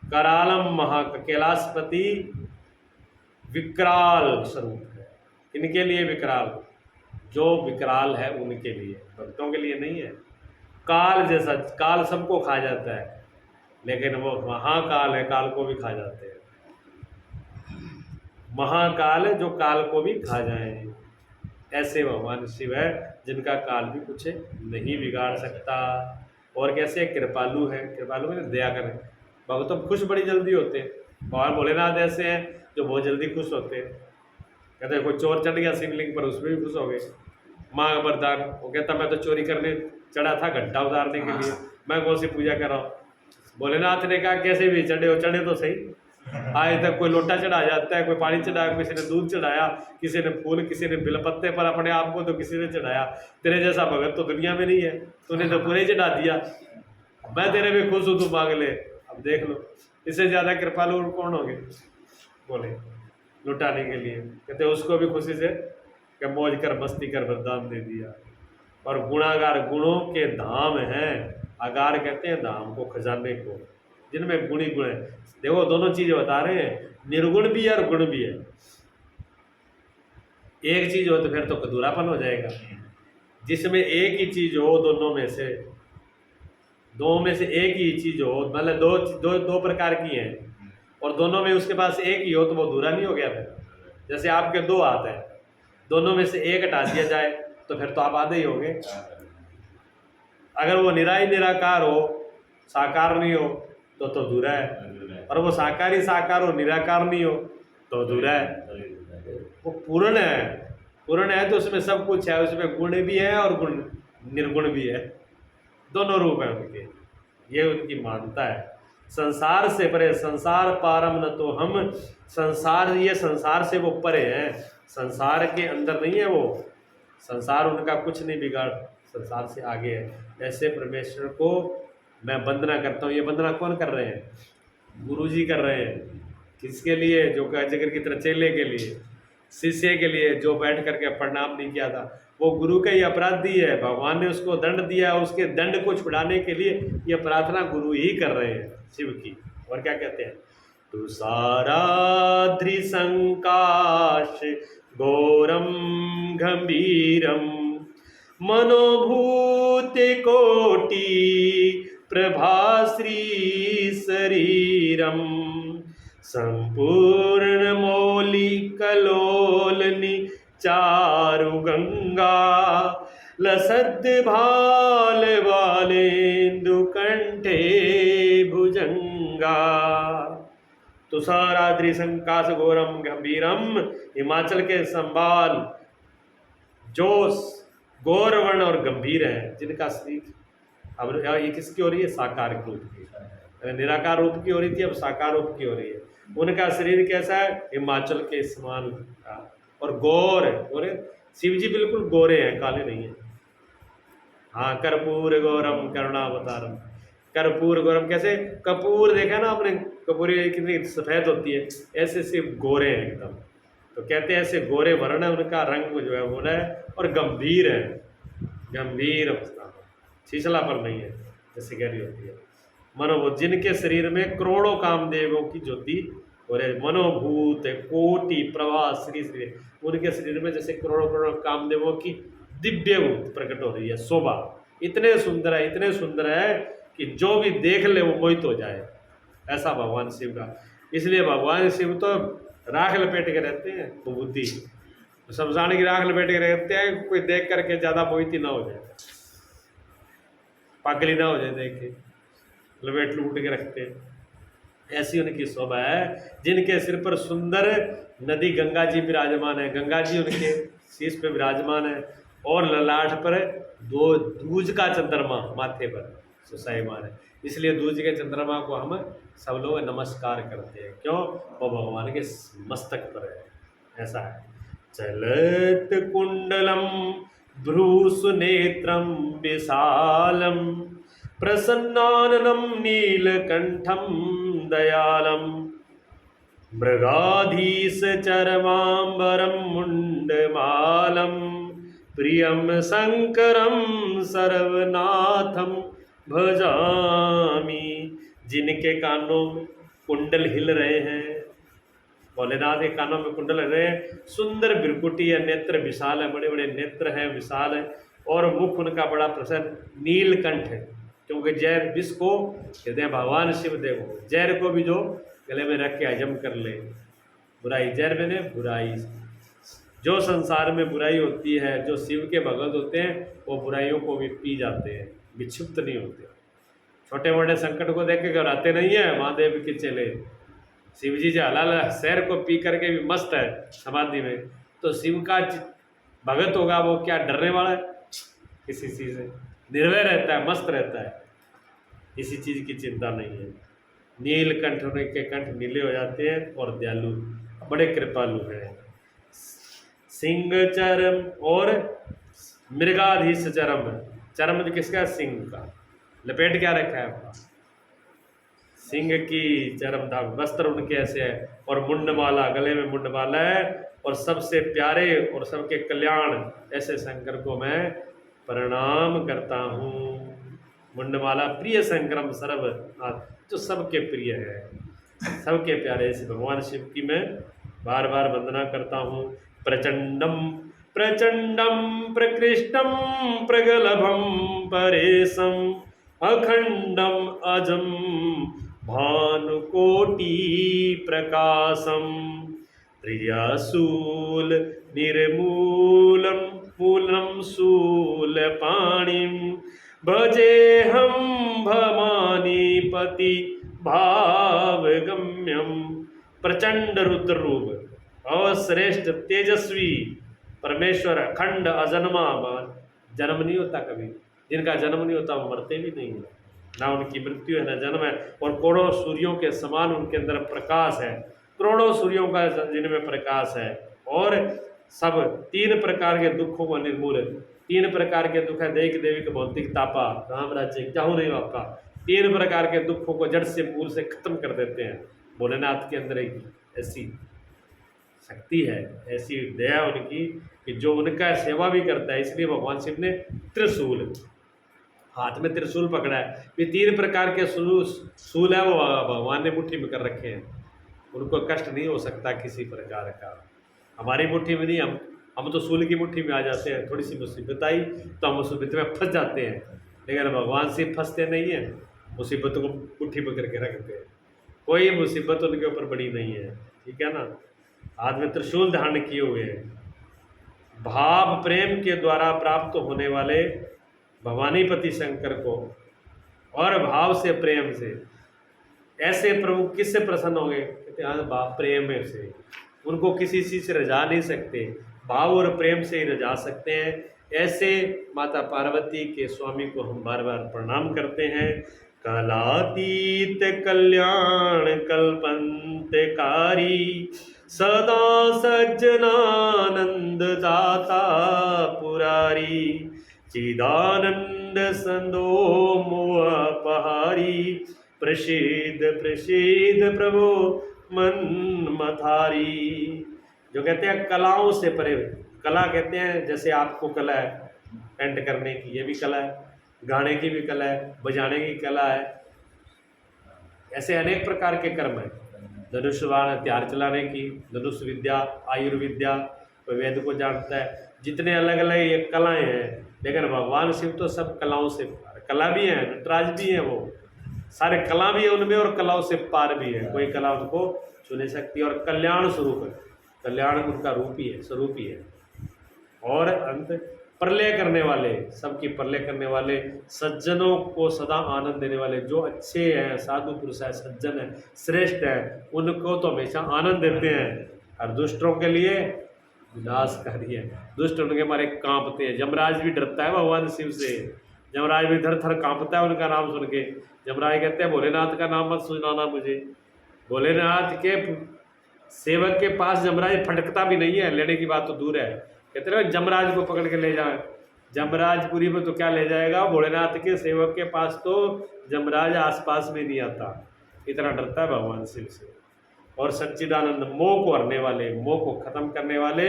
करालम महा, कैलाशपति विकराल स्वरूप है। किनके लिए विकराल? जो विकराल है उनके लिए, भक्तों के लिए नहीं है। काल जैसा, काल सबको खा जाता है, लेकिन वो महाकाल है, काल को भी खा जाते हैं। महाकाल जो काल को भी खा जाए, ऐसे भगवान शिव है जिनका काल भी कुछ नहीं बिगाड़ सकता। और कैसे कृपालु है, कृपालु में दया करें। भगवान तो खुश बड़ी जल्दी होते हैं, भगवान भोलेनाथ ऐसे हैं जो बहुत जल्दी खुश होते हैं। कहते हैं कोई चोर चढ़ गया शिवलिंग पर, उसमें भी खुश हो गए। माँ वरदान, वो कहता मैं तो चोरी करने चढ़ा था घंटा उतारने के लिए, मैं कौन सी पूजा कर रहा हूँ। भोलेनाथ ने कहा कैसे भी चढ़े हो, चढ़े तो सही। आज तक कोई लोटा चढ़ा जाता है, कोई पानी चढ़ाया, किसी ने दूध चढ़ाया, किसी ने फूल, किसी ने बिलपत्ते पर अपने आप को तो किसी ने चढ़ाया। तेरे जैसा भगत तो दुनिया में नहीं है, तूने तो पूरे चढ़ा दिया। मैं तेरे भी खुश हूँ, तू मांग ले। अब देख लो, इससे ज़्यादा कृपालु और कौन होंगे बोले लुटाने के लिए। कहते उसको भी खुशी से कि मौज कर मस्ती कर वरदान दे दिया। और गुणागार गुणों के धाम हैं, आगार कहते हैं धाम को, खजाने को, जिनमें गुणी गुण है। देखो दोनों चीजें बता रहे हैं, निर्गुण भी है और गुण भी है। एक चीज हो तो फिर तो अधूरापन हो जाएगा। जिसमें एक ही चीज हो, दो में से एक ही चीज हो, मतलब दो दो दो प्रकार की हैं, और दोनों में उसके पास एक ही हो तो वो अधूरा नहीं हो गया फिर। जैसे आपके दो हाथ हैं, दोनों में से एक हटा दिया जाए तो फिर तो आप आधे ही होंगे। अगर वो निराकार हो, साकार नहीं हो तो अधूरा है। और वो साकारी साकार हो, निराकार नहीं हो तो अधूरा है। वो पूर्ण है तो उसमें सब कुछ है, उसमें गुण भी है और गुण निर्गुण भी है, दोनों रूप है उनके। ये उनकी मानता है। संसार से परे, संसार पारम न तो हम, संसार, ये संसार से वो परे हैं, संसार के अंदर नहीं है वो। संसार उनका कुछ नहीं बिगाड़, संसार से आगे है। ऐसे परमेश्वर को मैं वंदना करता हूँ। ये वंदना कौन कर रहे हैं? गुरु जी कर रहे हैं। किसके लिए? जो अजगर की तरह चेले के लिए, शिष्य के लिए, जो बैठ करके प्रणाम नहीं किया था। वो गुरु का ही अपराधी है, भगवान ने उसको दंड दिया, उसके दंड को छुड़ाने के लिए ये प्रार्थना गुरु ही कर रहे हैं शिव की। और क्या कहते हैं? तुषाराद्रि संकाश घोरम गंभीरम मनोभूत कोटि प्रभाश्री शरीरम संपूर्ण मौलि कलोलनि चारु गंगा लसद भाल बालेन्दु कंठे भुजंगा। तुषाराद्रि संकाश घोरम गंभीरम, हिमाचल के संबाल जो गौरवर्ण और गंभीर है, जिनका शरीर, अब ये किसकी हो रही है? साकार रूप की। निराकार रूप की हो रही थी, अब साकार रूप की हो रही है। उनका शरीर कैसा है? हिमाचल के समान का, और गौर है। गोरे शिव जी बिल्कुल गोरे हैं, काले नहीं है। हाँ, कर्पूर गौरम करुणावतारम। कर्पूर गौरम कैसे? कपूर देखा ना आपने, कपूरी कितनी सफेद होती है, ऐसे शिव गोरे हैं एकदम। तो कहते हैं ऐसे गोरे वर्ण है, उनका रंग जो है वो है, और गंभीर है, गंभीर अवस्था, छिछला पर नहीं है जैसे गहरी होती है। मनोभूत, जिनके शरीर में करोड़ों कामदेवों की ज्योति और मनोभूत कोटि प्रभा श्री श्री, उनके शरीर में जैसे करोड़ों करोड़ों कामदेवों की दिव्य प्रकट हो रही है शोभा। इतने सुंदर है कि जो भी देख ले वो मोहित हो जाए, ऐसा भगवान शिव का। इसलिए भगवान शिव तो राख लपेट के रहते हैं, वो बुद्धि शमशान की राख लपेट के रहते हैं, कोई देख करके ज़्यादा मोहित ही ना हो जाए, पागली ना हो जाए, देख के लपेट लूट के रखते हैं। ऐसी उनकी शोभा है। जिनके सिर पर सुंदर नदी गंगा जी विराजमान है, गंगा जी उनके शीश पे विराजमान है, और ललाट पर दो दूज का चंद्रमा माथे पर सुशोभित है। इसलिए दूज के चंद्रमा को हम सब लोग नमस्कार करते हैं। क्यों? वो भगवान के मस्तक पर है। ऐसा है। चलत कुंडलम भ्रूसुनेत्रम विशालम प्रसन्नाननं नीलकंठम दयालम मृगाधीश चरमांबरम मुंडमालम प्रियम शंकरम सर्वनाथम भजामि। जिनके कानों में कुंडल हिल रहे हैं, भोलेनाथ के कानों में कुंडल हिल रहे हैं, सुंदर बिरकुटी है, नेत्र विशाल है, बड़े बड़े नेत्र हैं, विशाल है, और मुख उनका बड़ा प्रसन्न नीलकंठ है। क्योंकि जहर विष को कहते हैं भगवान शिव देखो, जहर को भी जो गले में रख के हजम कर ले, बुराई जहर मैंने बुराई, जो संसार में बुराई होती है, जो शिव के भगत होते हैं वो बुराइयों को भी पी जाते हैं, विक्षिप्त नहीं होते। छोटे मोटे संकट को देख के घबराते नहीं है। महादेव के चेले शिव जी जो हलाल शहर को पी करके भी मस्त है समाधि में, तो शिव का भगत होगा वो क्या डरने वाला है? किसी चीज़ से निर्भय रहता है, मस्त रहता है, किसी चीज़ की चिंता नहीं है। नीलकंठ के कंठ नीले हो जाते हैं, और दयालु, बड़े कृपालु हैं। सिंह चरम और मृगाधीश चरम, चरम किसका? सिंह का, लपेट क्या रखा है? सिंह की चरमधा वस्त्र उनके ऐसे है, और मुंडमाला, गले में मुंडमाला है, और सबसे प्यारे और सबके कल्याण ऐसे शंकर को मैं प्रणाम करता हूँ। मुंडमाला प्रिय शंकरम सर्वनाथ, जो सबके प्रिय है, सबके प्यारे ऐसे भगवान शिव की मैं बार बार वंदना करता हूँ। प्रचंडम प्रचंडम प्रकृष्टम प्रगलभम परेशम अखंडम अजम भानुकोटि प्रकाशम त्रियाशूल निर्मूलम मूलम शूलपाणिं भजेऽहं भवानीपति भावगम्यम। प्रचंड रुद्र रूप और श्रेष्ठ तेजस्वी परमेश्वर, अखंड अजन्मा, जन्म नहीं होता कभी, जिनका जन्म नहीं होता वो मरते भी नहीं है, ना उनकी मृत्यु है ना जन्म है, और करोड़ों सूर्यों के समान उनके अंदर प्रकाश है, करोड़ों सूर्यों का जिनमें प्रकाश है, और सब तीन प्रकार के दुखों को निर्मूल, तीन प्रकार के दुख है, दैहिक दैविक भौतिक तापा, राम राज्य चाहू नहीं आपका, तीन प्रकार के दुखों को जड़ से मूल से खत्म कर देते हैं। भोलेनाथ के अंदर एक ऐसी शक्ति है, ऐसी दया उनकी कि जो उनका सेवा भी करता है। इसलिए भगवान शिव ने त्रिशूल, हाथ में त्रिशूल पकड़ा है, ये तीन प्रकार के शूल है वो भगवान ने मुट्ठी में कर रखे हैं, उनको कष्ट नहीं हो सकता किसी प्रकार का। हमारी मुट्ठी में नहीं, हम तो शूल की मुट्ठी में आ जाते हैं, थोड़ी सी मुसीबत आई तो हम मुसीबत में फंस जाते हैं, लेकिन भगवान से फंसते नहीं हैं, मुसीबत को मुट्ठी में करके रखते हैं, कोई मुसीबत उनके ऊपर बड़ी नहीं है, ठीक है ना। हाथ में त्रिशूल धारण किए हुए हैं। भाव प्रेम के द्वारा प्राप्त होने वाले भवानीपति शंकर को, और भाव से प्रेम से, ऐसे प्रभु किससे प्रसन्न होंगे? कहते हैं भाव प्रेम से, उनको किसी चीज से रजा नहीं सकते, भाव और प्रेम से ही रजा सकते हैं। ऐसे माता पार्वती के स्वामी को हम बार बार प्रणाम करते हैं। कलातीत कल्याण कल्पंतकारी सदा सज्जनानंद दाता पुरारी चिदानंद संदो मोहपहारी प्रसिद्ध प्रसिद्ध प्रभु मन मथारी। जो कहते हैं कलाओं से परे, कला कहते हैं जैसे आपको कला है पेंट करने की, ये भी कला है, गाने की भी कला है, बजाने की कला है, ऐसे अनेक प्रकार के कर्म हैं। धनुष बाण हथियार चलाने की, धनुष विद्या, आयुर्विद्या, कोई वेद को जानता है, जितने अलग अलग ये कलाएं हैं। लेकिन भगवान शिव तो सब कलाओं से पार, कला भी है, नटराज भी है, वो सारे कला भी है उनमें और कलाओं से पार भी है, कोई कला उनको छू नहीं सकती। और कल्याण स्वरूप है, कल्याण उनका रूप ही है, स्वरूप ही है। और अंत प्रलय करने वाले, सबकी प्रलय करने वाले, सज्जनों को सदा आनंद देने वाले, जो अच्छे हैं, साधु पुरुष है, सज्जन है, श्रेष्ठ है, उनको तो हमेशा आनंद देते हैं। और दुष्टों के लिए विनाशकारी है, दुष्ट उनके मारे कांपते हैं। यमराज भी डरता है भगवान शिव से, यमराज भी थर थर कांपता है उनका नाम सुन के। यमराज कहते हैं भोलेनाथ का नाम मत सुनाना मुझे। भोलेनाथ के सेवक के पास यमराज फटकता भी नहीं है, लेने की बात तो दूर है। कहते हैं यमराज को पकड़ के ले जाए, यमराजपुरी में तो क्या ले जाएगा, भोलेनाथ के सेवक के पास तो यमराज आसपास में नहीं आता, इतना डरता है भगवान शिव से। और सच्चिदानंद मोह को हरने वाले, मोह को खत्म करने वाले,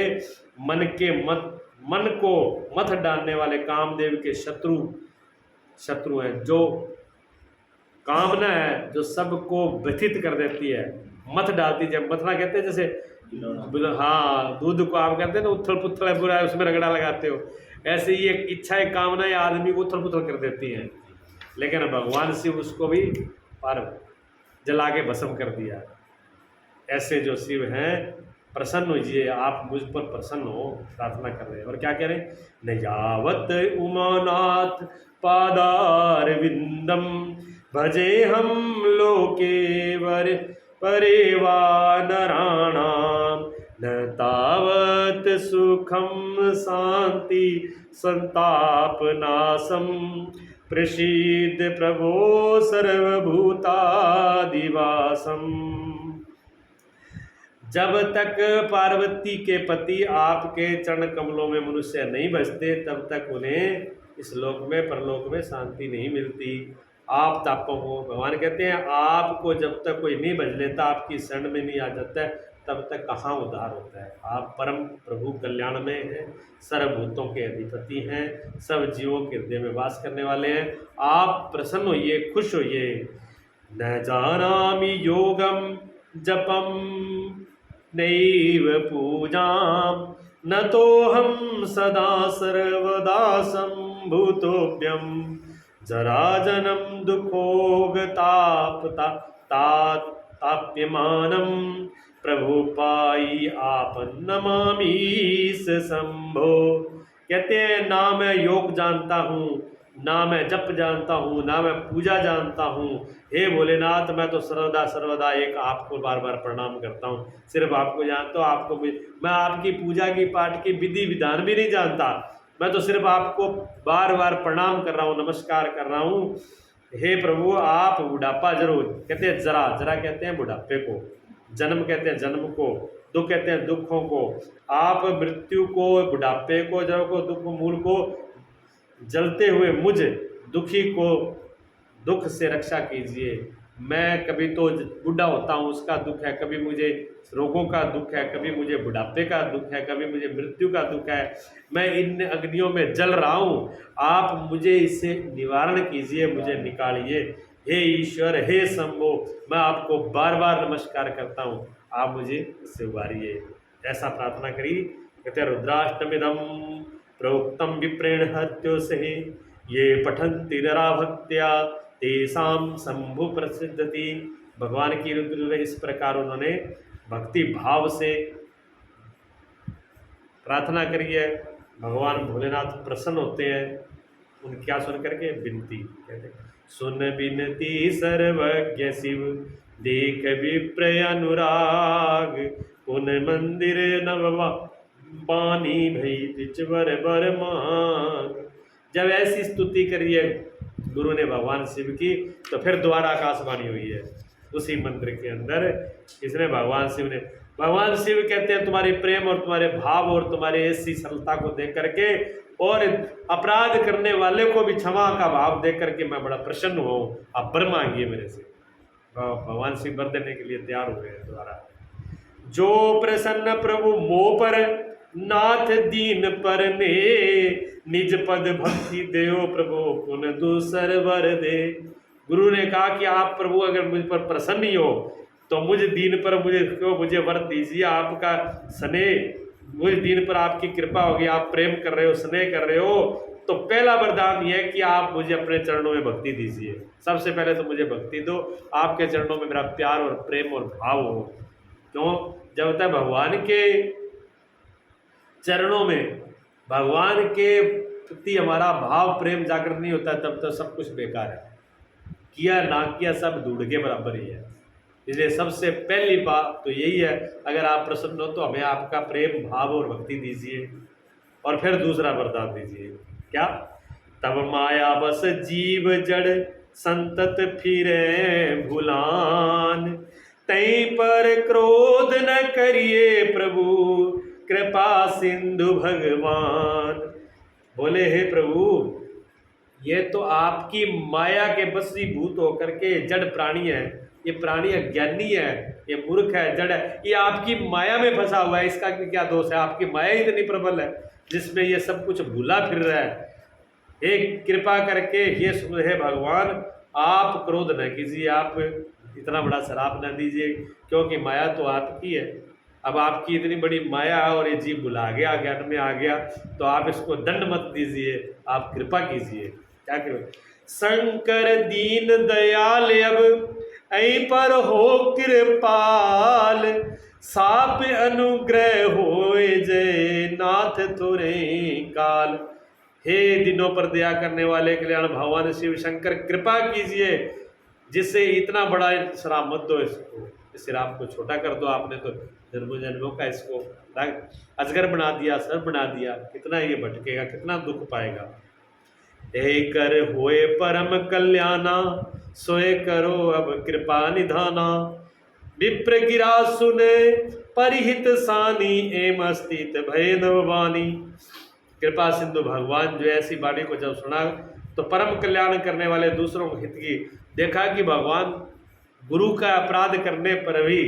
मन को मत डालने वाले, कामदेव के शत्रु हैं। जो कामना है जो सबको व्यथित कर देती है, मत डालती है। मथना कहते हैं जैसे, हाँ, दूध को आप कहते हैं ना उथल पुथल है, बुरा है, उसमें रगड़ा लगाते हो, ऐसे ही एक इच्छाएं कामनाएं आदमी को उथल पुथल कर देती हैं। लेकिन भगवान शिव उसको भी पार जला के भस्म कर दिया। ऐसे जो शिव हैं, प्रसन्न होइए, आप मुझ पर प्रसन्न हो, प्रार्थना कर रहे हैं। और क्या कह रहे हैं? न यावत उमानाथ पादार विंदम भजे हम लोकेवर परेवा नराणाम न तावत सुखम शांति संताप नाशम प्रसीद प्रभो सर्वभूतादिवासम। जब तक पार्वती के पति आपके चरण कमलों में मनुष्य नहीं बसते, तब तक उन्हें इस लोक में परलोक में शांति नहीं मिलती। आप तापों को, भगवान कहते हैं आपको जब तक कोई नहीं बच लेता, आपकी शरण में नहीं आ जाता है, तब तक कहाँ उद्धार होता है। आप परम प्रभु कल्याण में हैं, सर्वभूतों के अधिपति हैं, सब जीवों के हृदय में वास करने वाले हैं। आप प्रसन्न होइए, खुश होइए। न जानामि योगम जपम नैव पूजाम न तो हम सदा सर्वदा संभूतोभ्यम जरा जन्म ताप्यमानम प्रभु पाई आपन नमामीस संभो। कहते हैं ना मैं योग जानता हूँ, ना मैं जप जानता हूँ, ना मैं पूजा जानता हूँ। हे भोलेनाथ, मैं तो सर्वदा सर्वदा एक आपको बार बार प्रणाम करता हूँ, सिर्फ आपको जानता हूँ। आपको मैं आपकी पूजा की पाठ की विधि विधान भी नहीं जानता, मैं तो सिर्फ आपको बार बार प्रणाम कर रहा हूँ, नमस्कार कर रहा हूँ। हे प्रभु, आप बुढ़ापा जरूर, कहते हैं जरा, जरा कहते हैं बुढ़ापे को, जन्म कहते हैं जन्म को, दुख कहते हैं दुखों को। आप मृत्यु को, बुढ़ापे को, जड़ को, दुख मूल को, जलते हुए मुझ दुखी को दुख से रक्षा कीजिए। मैं कभी तो बूढ़ा होता हूँ, उसका दुख है, कभी मुझे रोगों का दुख है, कभी मुझे बुढ़ापे का दुख है, कभी मुझे मृत्यु का दुख है। मैं इन अग्नियों में जल रहा हूँ, आप मुझे इससे निवारण कीजिए, मुझे निकालिए। हे ईश्वर, हे शंभो, मैं आपको बार बार नमस्कार करता हूँ, आप मुझे इससे उबारिए। ऐसा प्रार्थना करी। कहते रुद्राष्टमिदम प्रोक्तम विप्रेण हत्यो से ये पठन्ति नरा भक्त्या तेषाम शंभु प्रसिद्धति। भगवान की रुद्र इस प्रकार उन्होंने भक्ति भाव से प्रार्थना करी है। भगवान भोलेनाथ प्रसन्न होते हैं उन क्या सुन करके, विनती कहते सुन विनती सर्वज्ञ शिव देख विप्रय अनुराग पुन मंदिर नववा पानी भई तिचवर बर मांग। जब ऐसी स्तुति करी है गुरु ने भगवान शिव की, तो फिर दोबारा आकाशवाणी हुई है उसी मंदिर के अंदर। इसने भगवान शिव कहते हैं तुम्हारे प्रेम और तुम्हारे भाव और तुम्हारी ऐसी सरलता को देख करके और अपराध करने वाले को भी क्षमा का भाव देख करके मैं बड़ा प्रसन्न हुआ हूँ, आप वर मांगिए मेरे से। भगवान शिव वर देने के लिए तैयार हो गए दोबारा। जो प्रसन्न प्रभु मोह पर नाथ दीन पर ने निज पद भक्ति देओ प्रभु पुन दूसर वर दे। गुरु ने कहा कि आप प्रभु अगर मुझ पर प्रसन्न ही हो तो मुझ दीन पर मुझे वर दीजिए। आपका स्नेह, मुझ दीन पर आपकी कृपा होगी, आप प्रेम कर रहे हो, स्नेह कर रहे हो, तो पहला वरदान यह है कि आप मुझे अपने चरणों में भक्ति दीजिए। सबसे पहले तो मुझे भक्ति दो, आपके चरणों में मेरा प्यार और प्रेम और भाव हो। क्यों? जब तक भगवान के चरणों में, भगवान के प्रति हमारा भाव प्रेम जागृत नहीं होता, तब तक सब कुछ बेकार है। किया ना किया सब धूड़ के बराबर ही है। इसलिए सबसे पहली बात तो यही है, अगर आप प्रसन्न हो तो हमें आपका प्रेम भाव और भक्ति दीजिए। और फिर दूसरा वरदान दीजिए, क्या? तब माया बस जीव जड़ संतत फिरे भुलान तई पर क्रोध न करिए प्रभु कृपा सिंधु भगवान। बोले हे प्रभु, ये तो आपकी माया के बसीभूत होकर के जड़ प्राणी है, ये प्राणी अज्ञानी है, ये मूर्ख है, जड़ है, ये आपकी माया में फंसा हुआ है। इसका क्या दोष है? आपकी माया इतनी प्रबल है जिसमें ये सब कुछ भूला फिर रहा है। एक कृपा करके ये सुन है भगवान, आप क्रोध न कीजिए, आप इतना बड़ा शराप न दीजिए, क्योंकि माया तो आपकी है। अब आपकी इतनी बड़ी माया है और ये जीव भुला गया, ज्ञान में आ गया, तो आप इसको दंड मत दीजिए, आप कृपा कीजिए। क्या करो? शंकर दीन दयाल अब ऐ पर हो कृपाल साप अनुग्रह होए जय नाथ तुरे काल। हे दिनों पर दया करने वाले कल्याण भगवान शिव शंकर, कृपा कीजिए, जिससे इतना बड़ा श्राप मत दो इसको, इस श्राप को छोटा कर दो। आपने तो जन्मों जन्मों का इसको अजगर बना दिया, सर बना दिया, कितना ये भटकेगा, कितना दुख पाएगा। हे कर होए परम कल्याणा सोए करो अब कृपा निधाना। विप्र गिरा सुने परिहित सानी एम अस्तित भय नववानी। कृपा सिंधु भगवान जो ऐसी वाणी को जब सुना तो परम कल्याण करने वाले दूसरों को हित की, देखा कि भगवान गुरु का अपराध करने पर भी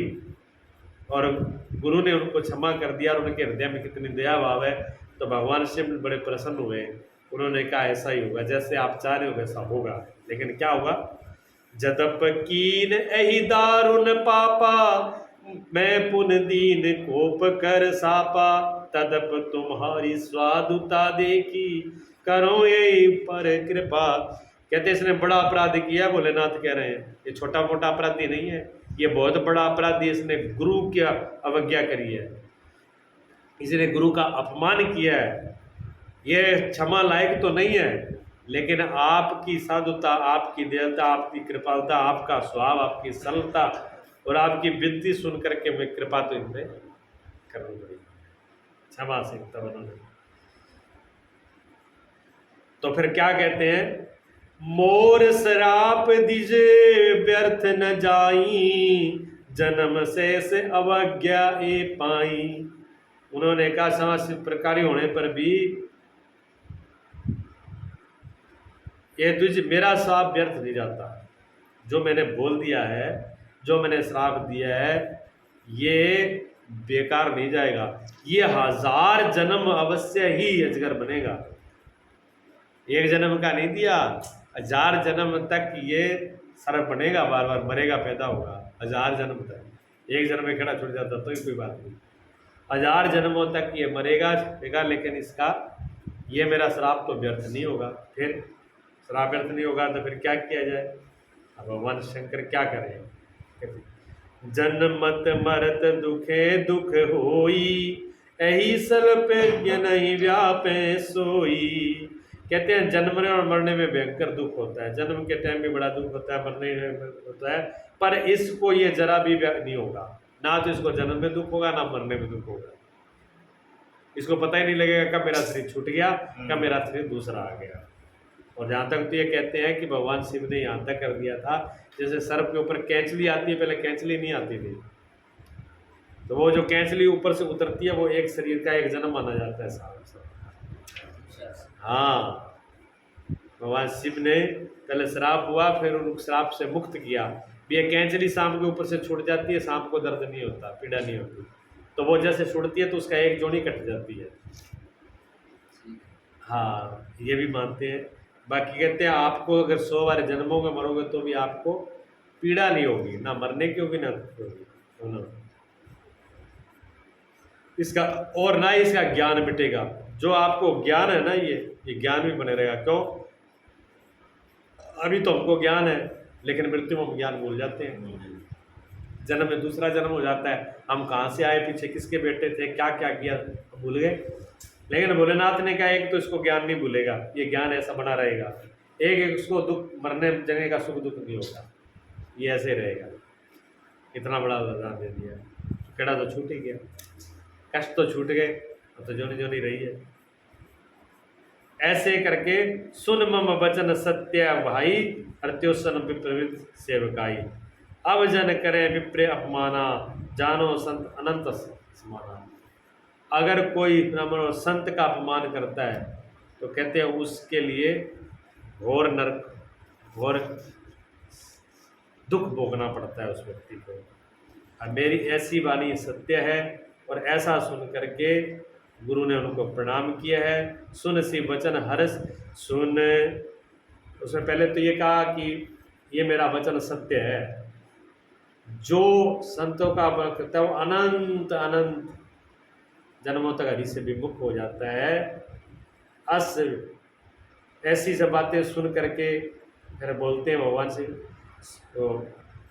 और गुरु ने उनको क्षमा कर दिया और उनके हृदय में कितनी दया भाव है, तो भगवान शिव बड़े प्रसन्न हुए। उन्होंने कहा ऐसा ही होगा, जैसे आप चाह रहे हो वैसा होगा। लेकिन क्या होगा? जदप कीन एहि दारुण पापा, मैं पुन दीन कोप कर सापा, तदप तुम्हारी स्वादुता देखी, करो ये पर कृपा। कहते इसने बड़ा अपराध किया, भोलेनाथ कह रहे हैं। ये छोटा मोटा अपराधी नहीं है, ये बहुत बड़ा अपराधी। इसने गुरु की अवज्ञा करी है, इसने गुरु का अपमान किया है। ये क्षमा लायक तो नहीं है, लेकिन आपकी साधुता, आपकी दयालुता, आपकी कृपालता, आपका स्वभाव, आपकी सरलता और आपकी विनती सुन करके मैं कृपा तो इनमें करनी पड़ी, क्षमा से तब उन्होंने। तो फिर क्या कहते हैं? मोर श्राप दिजे व्यर्थ न जाई, जन्म से अवज्ञा ए पाई। उन्होंने कहा समाज प्रकारी होने पर भी ये तुझ मेरा श्राप व्यर्थ नहीं जाता। जो मैंने बोल दिया है, जो मैंने श्राप दिया है, ये बेकार नहीं जाएगा। ये 1000 जन्म अवश्य ही अजगर बनेगा। एक जन्म का नहीं दिया, 1000 जन्म तक ये सर्प बनेगा, बार बार मरेगा, पैदा होगा 1000 जन्म तक। एक जन्म में खड़ा छूट जाता तो ही कोई बात नहीं, 1000 जन्मों तक ये मरेगा छूटेगा, लेकिन इसका ये मेरा श्राप तो व्यर्थ नहीं होगा। फिर श्राप व्यर्थ नहीं होगा तो फिर क्या किया जाए? अब भगवान शंकर क्या करें? जन्मत मरत दुखे दुख होई, यही सल्प नहीं व्यापे सोई। कहते हैं जन्मने और मरने में भयंकर दुख होता है। जन्म के टाइम भी बड़ा दुख होता है, मरने में होता है, पर इसको ये जरा भी नहीं होगा। ना तो इसको जन्म में दुख होगा, ना मरने में दुख होगा। इसको पता ही नहीं लगेगा कब मेरा शरीर छूट गया, कब मेरा शरीर दूसरा आ गया। और जहाँ तक तो ये कहते हैं कि भगवान शिव ने यहाँ तक कर दिया था, जैसे सर्प के ऊपर कैंचली आती है, पहले कैंचली नहीं आती थी, तो वो जो कैंचली ऊपर से उतरती है वो एक शरीर का एक जन्म माना जाता है साल। हाँ, भगवान शिव ने पहले श्राप हुआ, फिर उन श्राप से मुक्त किया। ये कैंचली सांप के ऊपर से छूट जाती है, सांप को दर्द नहीं होता, पीड़ा नहीं होती, तो वो जैसे छूटती है तो उसका एक जोड़ी कट जाती है। हाँ, ये भी मानते हैं। बाकी कहते हैं आपको अगर 100 बार जन्मों में मरोगे तो भी आपको पीड़ा नहीं होगी, ना मरने की होगी ना होगी इसका, और ना ही इसका ज्ञान मिटेगा। जो आपको ज्ञान है ना, ये ज्ञान भी बने रहेगा। क्यों? अभी तो हमको ज्ञान है, लेकिन मृत्यु में हम ज्ञान भूल जाते हैं। जन्म में दूसरा जन्म हो जाता है, हम कहाँ से आए, पीछे किसके बेटे थे, क्या क्या किया, भूल गए। लेकिन भोलेनाथ ने कहा एक तो इसको ज्ञान नहीं भूलेगा, ये ज्ञान ऐसा बना रहेगा। एक उसको दुख, मरने जगह का सुख दुख नहीं होगा, ये ऐसे रहेगा। इतना बड़ा वरदान दे दिया, केड़ा तो छूट ही गया, कष्ट तो छूट गए, तो जोनी जोनी रही है। ऐसे करके सुन मम वचन सत्य भाई, अत्योसन विप्रवृत्त सेवकाई। अब जन करे विप्र अपमाना, जानो संत अनंत समाना। अगर कोई ब्राह्मण और संत का अपमान करता है तो कहते हैं उसके लिए घोर नरक, घोर दुख भोगना पड़ता है उस व्यक्ति को। अब मेरी ऐसी वाणी सत्य है, और ऐसा सुन करके गुरु ने उनको प्रणाम किया है। सुन सी वचन हर्ष सुन, उसमें पहले तो ये कहा कि ये मेरा वचन सत्य है। जो संतों का अपमान करता है वो अनंत अनंत जन्मों तक हरि से विमुख हो जाता है। अस ऐसी सब बातें सुन करके फिर बोलते हैं भगवान से, तो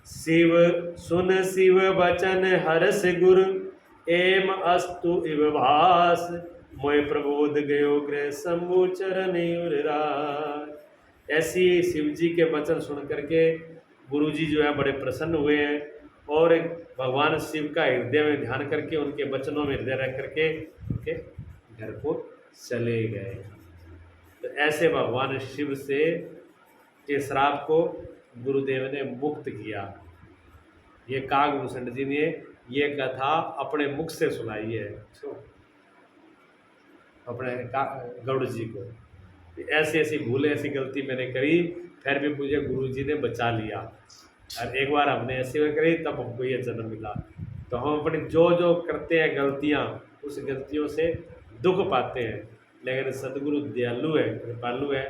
शिव सुन शिव वचन हर्ष गुरु, एम अस्तु इव भास, मोय प्रबोध गयो गृह शंभु चरण उरास। ऐसी शिव जी के वचन सुन करके गुरु जी जो है बड़े प्रसन्न हुए हैं, और भगवान शिव का हृदय में ध्यान करके उनके वचनों में हृदय रख करके उनके घर को चले गए। तो ऐसे भगवान शिव से के श्राप को गुरुदेव ने मुक्त किया। ये कागभूषण जी ने ये कथा अपने मुख से सुनाई है। अपने गौड़ जी को, ऐसी ऐसी भूल ऐसी गलती मैंने करी, फिर भी मुझे गुरु जी ने बचा लिया, और एक बार हमने ऐसी बार करी तब हमको ये जन्म मिला। तो हम अपनी जो जो करते हैं गलतियाँ, उस गलतियों से दुख पाते हैं, लेकिन सदगुरु दयालु है, कृपालु है,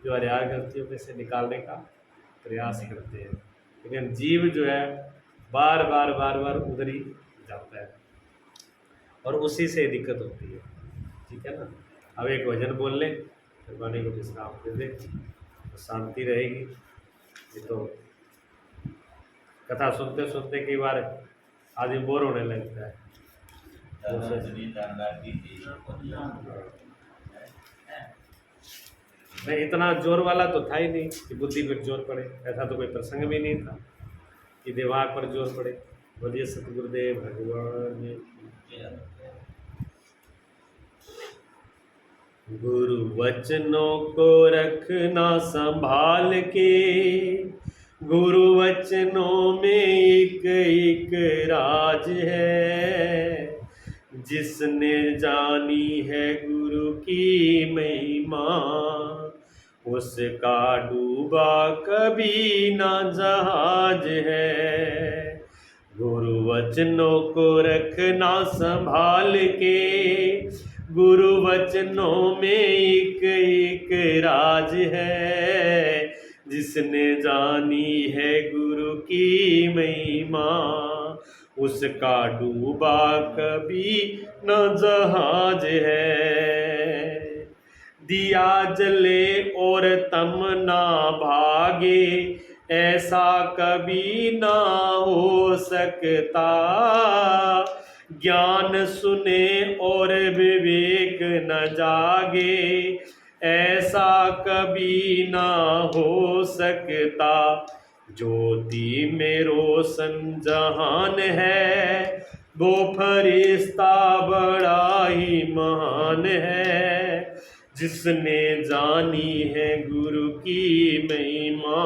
जो हर यार गलतियों में से निकालने का प्रयास करते हैं। लेकिन जीव जो है बार बार बार बार उधर ही जाता है, और उसी से दिक्कत होती है। ठीक है ना। अब एक भजन बोल लें, फिर वाणी को विश्राम दे दें, तो शांति रहेगी। ये तो कथा सुनते सुनते कई बार आदमी बोर होने लगता है। नहीं, इतना जोर वाला तो था ही नहीं कि बुद्धि पर जोर पड़े, ऐसा तो कोई प्रसंग भी नहीं था कि दिमाग पर जोर पड़े। बोलिए सतगुरुदेव भगवान की। गुरु वचनों को रखना संभाल के, गुरु वचनों में एक एक राज है, जिसने जानी है गुरु की महिमा, उसका डूबा कभी ना जहाज है। गुरु वचनों को रखना संभाल के, गुरु वचनों में एक एक राज है, जिसने जानी है गुरु की महिमा, उसका डूबा कभी न जहाज है। दिया जले और तम ना भागे, ऐसा कभी ना हो सकता, ज्ञान सुने और विवेक न जागे, ऐसा कभी ना हो सकता। ज्योति में रोशन जहान है, वो फरिश्ता बड़ा ही महान है, जिसने जानी है गुरु की महिमा,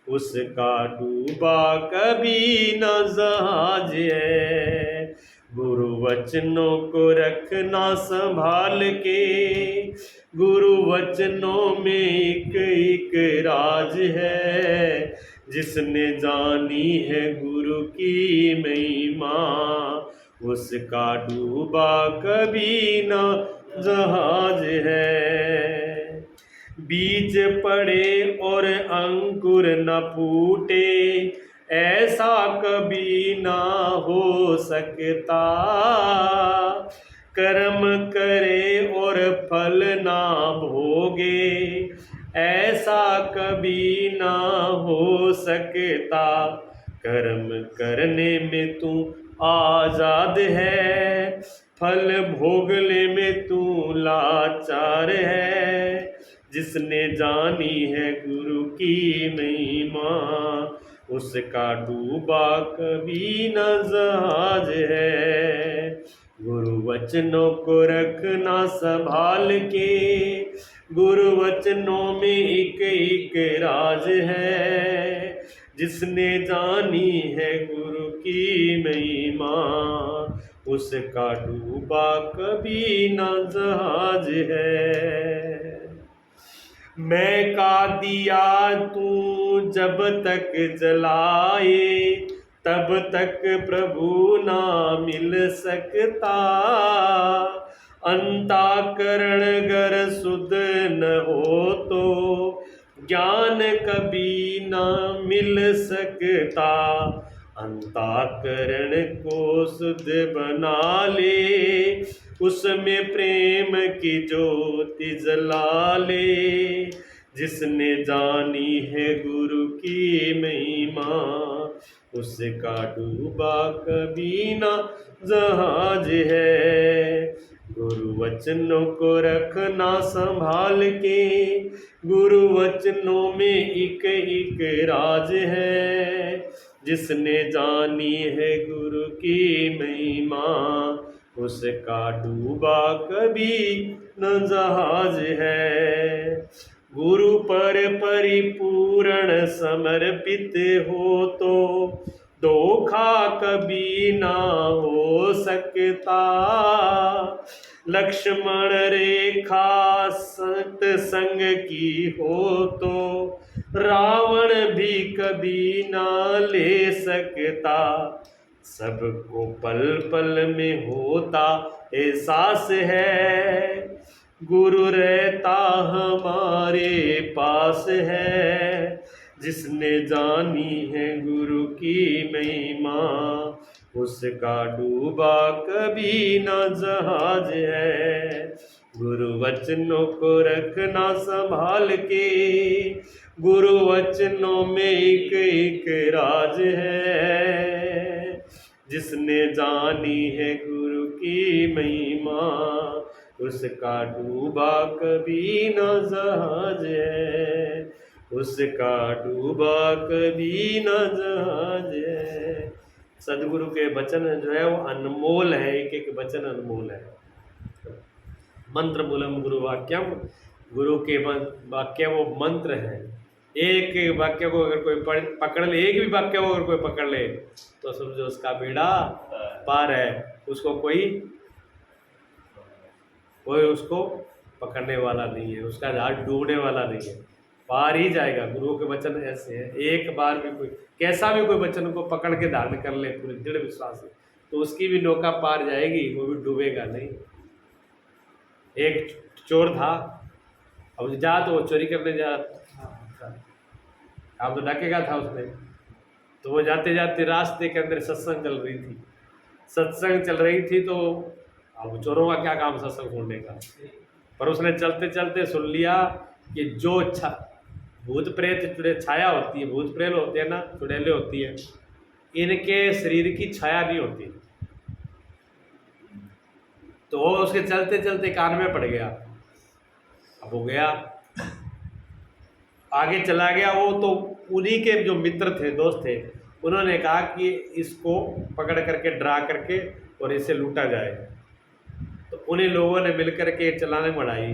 उसका डूबा कभी न जहाज है। गुरु वचनों को रखना संभाल के, गुरु वचनों में एक एक राज है, जिसने जानी है गुरु की महिमा, उसका डूबा कभी न जहाज है। बीज पड़े और अंकुर न फूटे, ऐसा कभी ना हो सकता, कर्म करे और फल ना भोगे, ऐसा कभी ना हो सकता। कर्म करने में तू आजाद है, फल भोगने में तू लाचार है, जिसने जानी है गुरु की महिमा, उसका डूबा कभी न जहाज है। गुरु वचनों को रखना संभाल के, गुरु वचनों में एक एक राज है, जिसने जानी है गुरु की महिमा, उसका डूबा कभी न जहाज है। मैं का दिया तू जब तक जलाए, तब तक प्रभु ना मिल सकता, अंताकरण गर शुद्ध न हो तो ज्ञान कभी ना मिल सकता। अंताकरण को शुद्ध बना ले, उसमें प्रेम की ज्योति जला ले, जिसने जानी है गुरु की महिमा, उसका डूबा कभी ना जहाज है। गुरु वचनों को रखना संभाल के, गुरु वचनों में एक एक राज है, जिसने जानी है गुरु की महिमा, उसका डूबा कभी न जहाज है। गुरु पर परिपूर्ण समर्पित हो तो धोखा कभी ना हो सकता, लक्ष्मण रेखा सत्संग की हो तो रावण भी कभी ना ले सकता। सबको पल पल में होता एहसास है, गुरु रहता हमारे पास है। जिसने जानी है गुरु की महिमा, उसका डूबा कभी न जहाज है। गुरु वचनों को रखना संभाल के, गुरु वचनों में एक एक राज है। जिसने जानी है गुरु की महिमा, उसका डूबा कभी न जहाज है, उसका डूबा कभी न जहाज है। सदगुरु के वचन जो है वो अनमोल है, एक एक वचन अनमोल है। मंत्र मूलम गुरु वाक्यम, गुरु के वाक्य वो मंत्र है। एक एक वाक्य को अगर कोई पकड़ ले, एक भी वाक्य को अगर कोई पकड़ ले तो समझो उसका बेड़ा पार है। उसको कोई उसको पकड़ने वाला नहीं है, उसका जहाज डूबने वाला नहीं है, पार ही जाएगा। गुरुओं के वचन ऐसे हैं, एक बार भी कोई कैसा भी कोई वचन को पकड़ के धारण कर ले पूरे दृढ़ विश्वास से, तो उसकी भी नौका पार जाएगी, वो भी डूबेगा नहीं। एक चोर था, अब जा तो वो चोरी करने जा अब तो डाकेगा था उसने, तो वो जाते जाते रास्ते के अंदर सत्संग चल रही थी तो अब चोरों का क्या काम सत्संग सुनने का। पर उसने चलते चलते सुन लिया कि जो भूत प्रेत छाया होती है, भूत प्रेत होते हैं ना, चुड़ैलें होती है, इनके शरीर की छाया नहीं होती। तो वो उसके चलते चलते कान में पड़ गया। अब हो गया, आगे चला गया वो, तो उन्हीं के जो मित्र थे, दोस्त थे, उन्होंने कहा कि इसको पकड़ करके डरा करके और इसे लूटा जाए। तो उन्हीं लोगों ने मिलकर के चलाने बढ़ाई।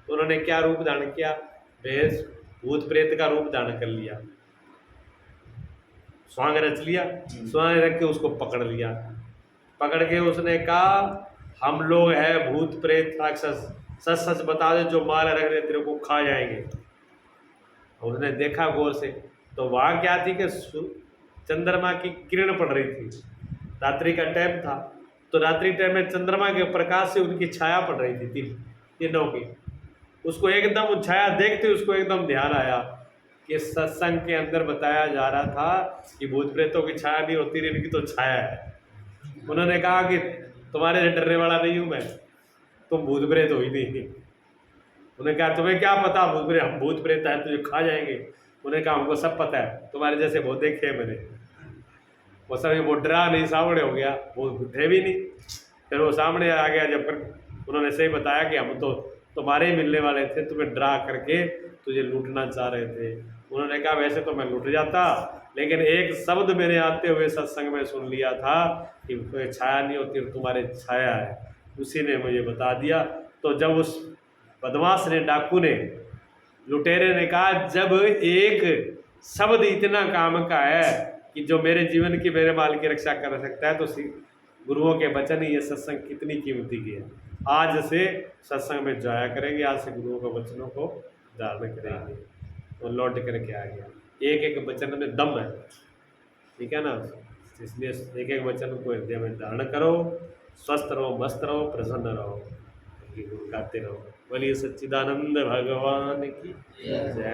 तो उन्होंने क्या रूप धारण किया, भैंस भूत प्रेत का रूप धारण कर लिया, स्वांग रच लिया, स्वांग रख के उसको पकड़ लिया। पकड़ के उसने कहा हम लोग हैं भूत प्रेत राक्षस, सच सच बता दे, जो मार रख रहे तेरे को खा जाएंगे। उसने देखा गौर से, तो वहाँ क्या थी कि चंद्रमा की किरण पड़ रही थी, रात्रि का टाइम था। तो रात्रि टाइम में चंद्रमा के प्रकाश से उनकी छाया पड़ रही थी तीनों की। उसको एकदम छाया देखते उसको एकदम ध्यान आया कि सत्संग के अंदर बताया जा रहा था कि भूत प्रेतों की छाया नहीं होती, इनकी तो छाया है। उन्होंने कहा कि तुम्हारे से डरने वाला नहीं हूँ मैं, तुम भूत प्रेत हो ही नहीं। उन्हें कहा तुम्हें क्या पता भूत प्रेत, हम भूत प्रेत है तुझे खा जाएंगे। उन्हें कहा हमको सब पता है, तुम्हारे जैसे बहुत देखे हैं मैंने। वो सब वो डरा नहीं, सामने हो गया, वो थे भी नहीं। फिर वो सामने आ गया, जब फिर उन्होंने सही बताया कि हम तो तुम्हारे ही मिलने वाले थे, तुम्हें डरा करके तुझे लूटना चाह रहे थे। उन्होंने कहा वैसे तो मैं लूट जाता, लेकिन एक शब्द मेरे आते हुए सत्संग में सुन लिया था कि छाया नहीं होती, तुम्हारे छाया है, उसी ने मुझे बता दिया। तो जब उस बदमाश ने, डाकू ने, लुटेरे ने कहा जब एक शब्द इतना काम का है कि जो मेरे जीवन की, मेरे माल की रक्षा कर सकता है, तो गुरुओं के वचन ही ये सत्संग कितनी कीमती की है। आज से सत्संग में जाया करेंगे, आज से गुरुओं के वचनों को धारण करेंगे। तो लौट करके आ गया, एक एक वचन में दम है, ठीक है ना। इसलिए एक एक वचन को हृदय में धारण करो, स्वस्थ रहो, मस्त रहो, प्रसन्न रहो, गुरु गाते रहो। बोलिए सच्चिदानंद भगवान की जय।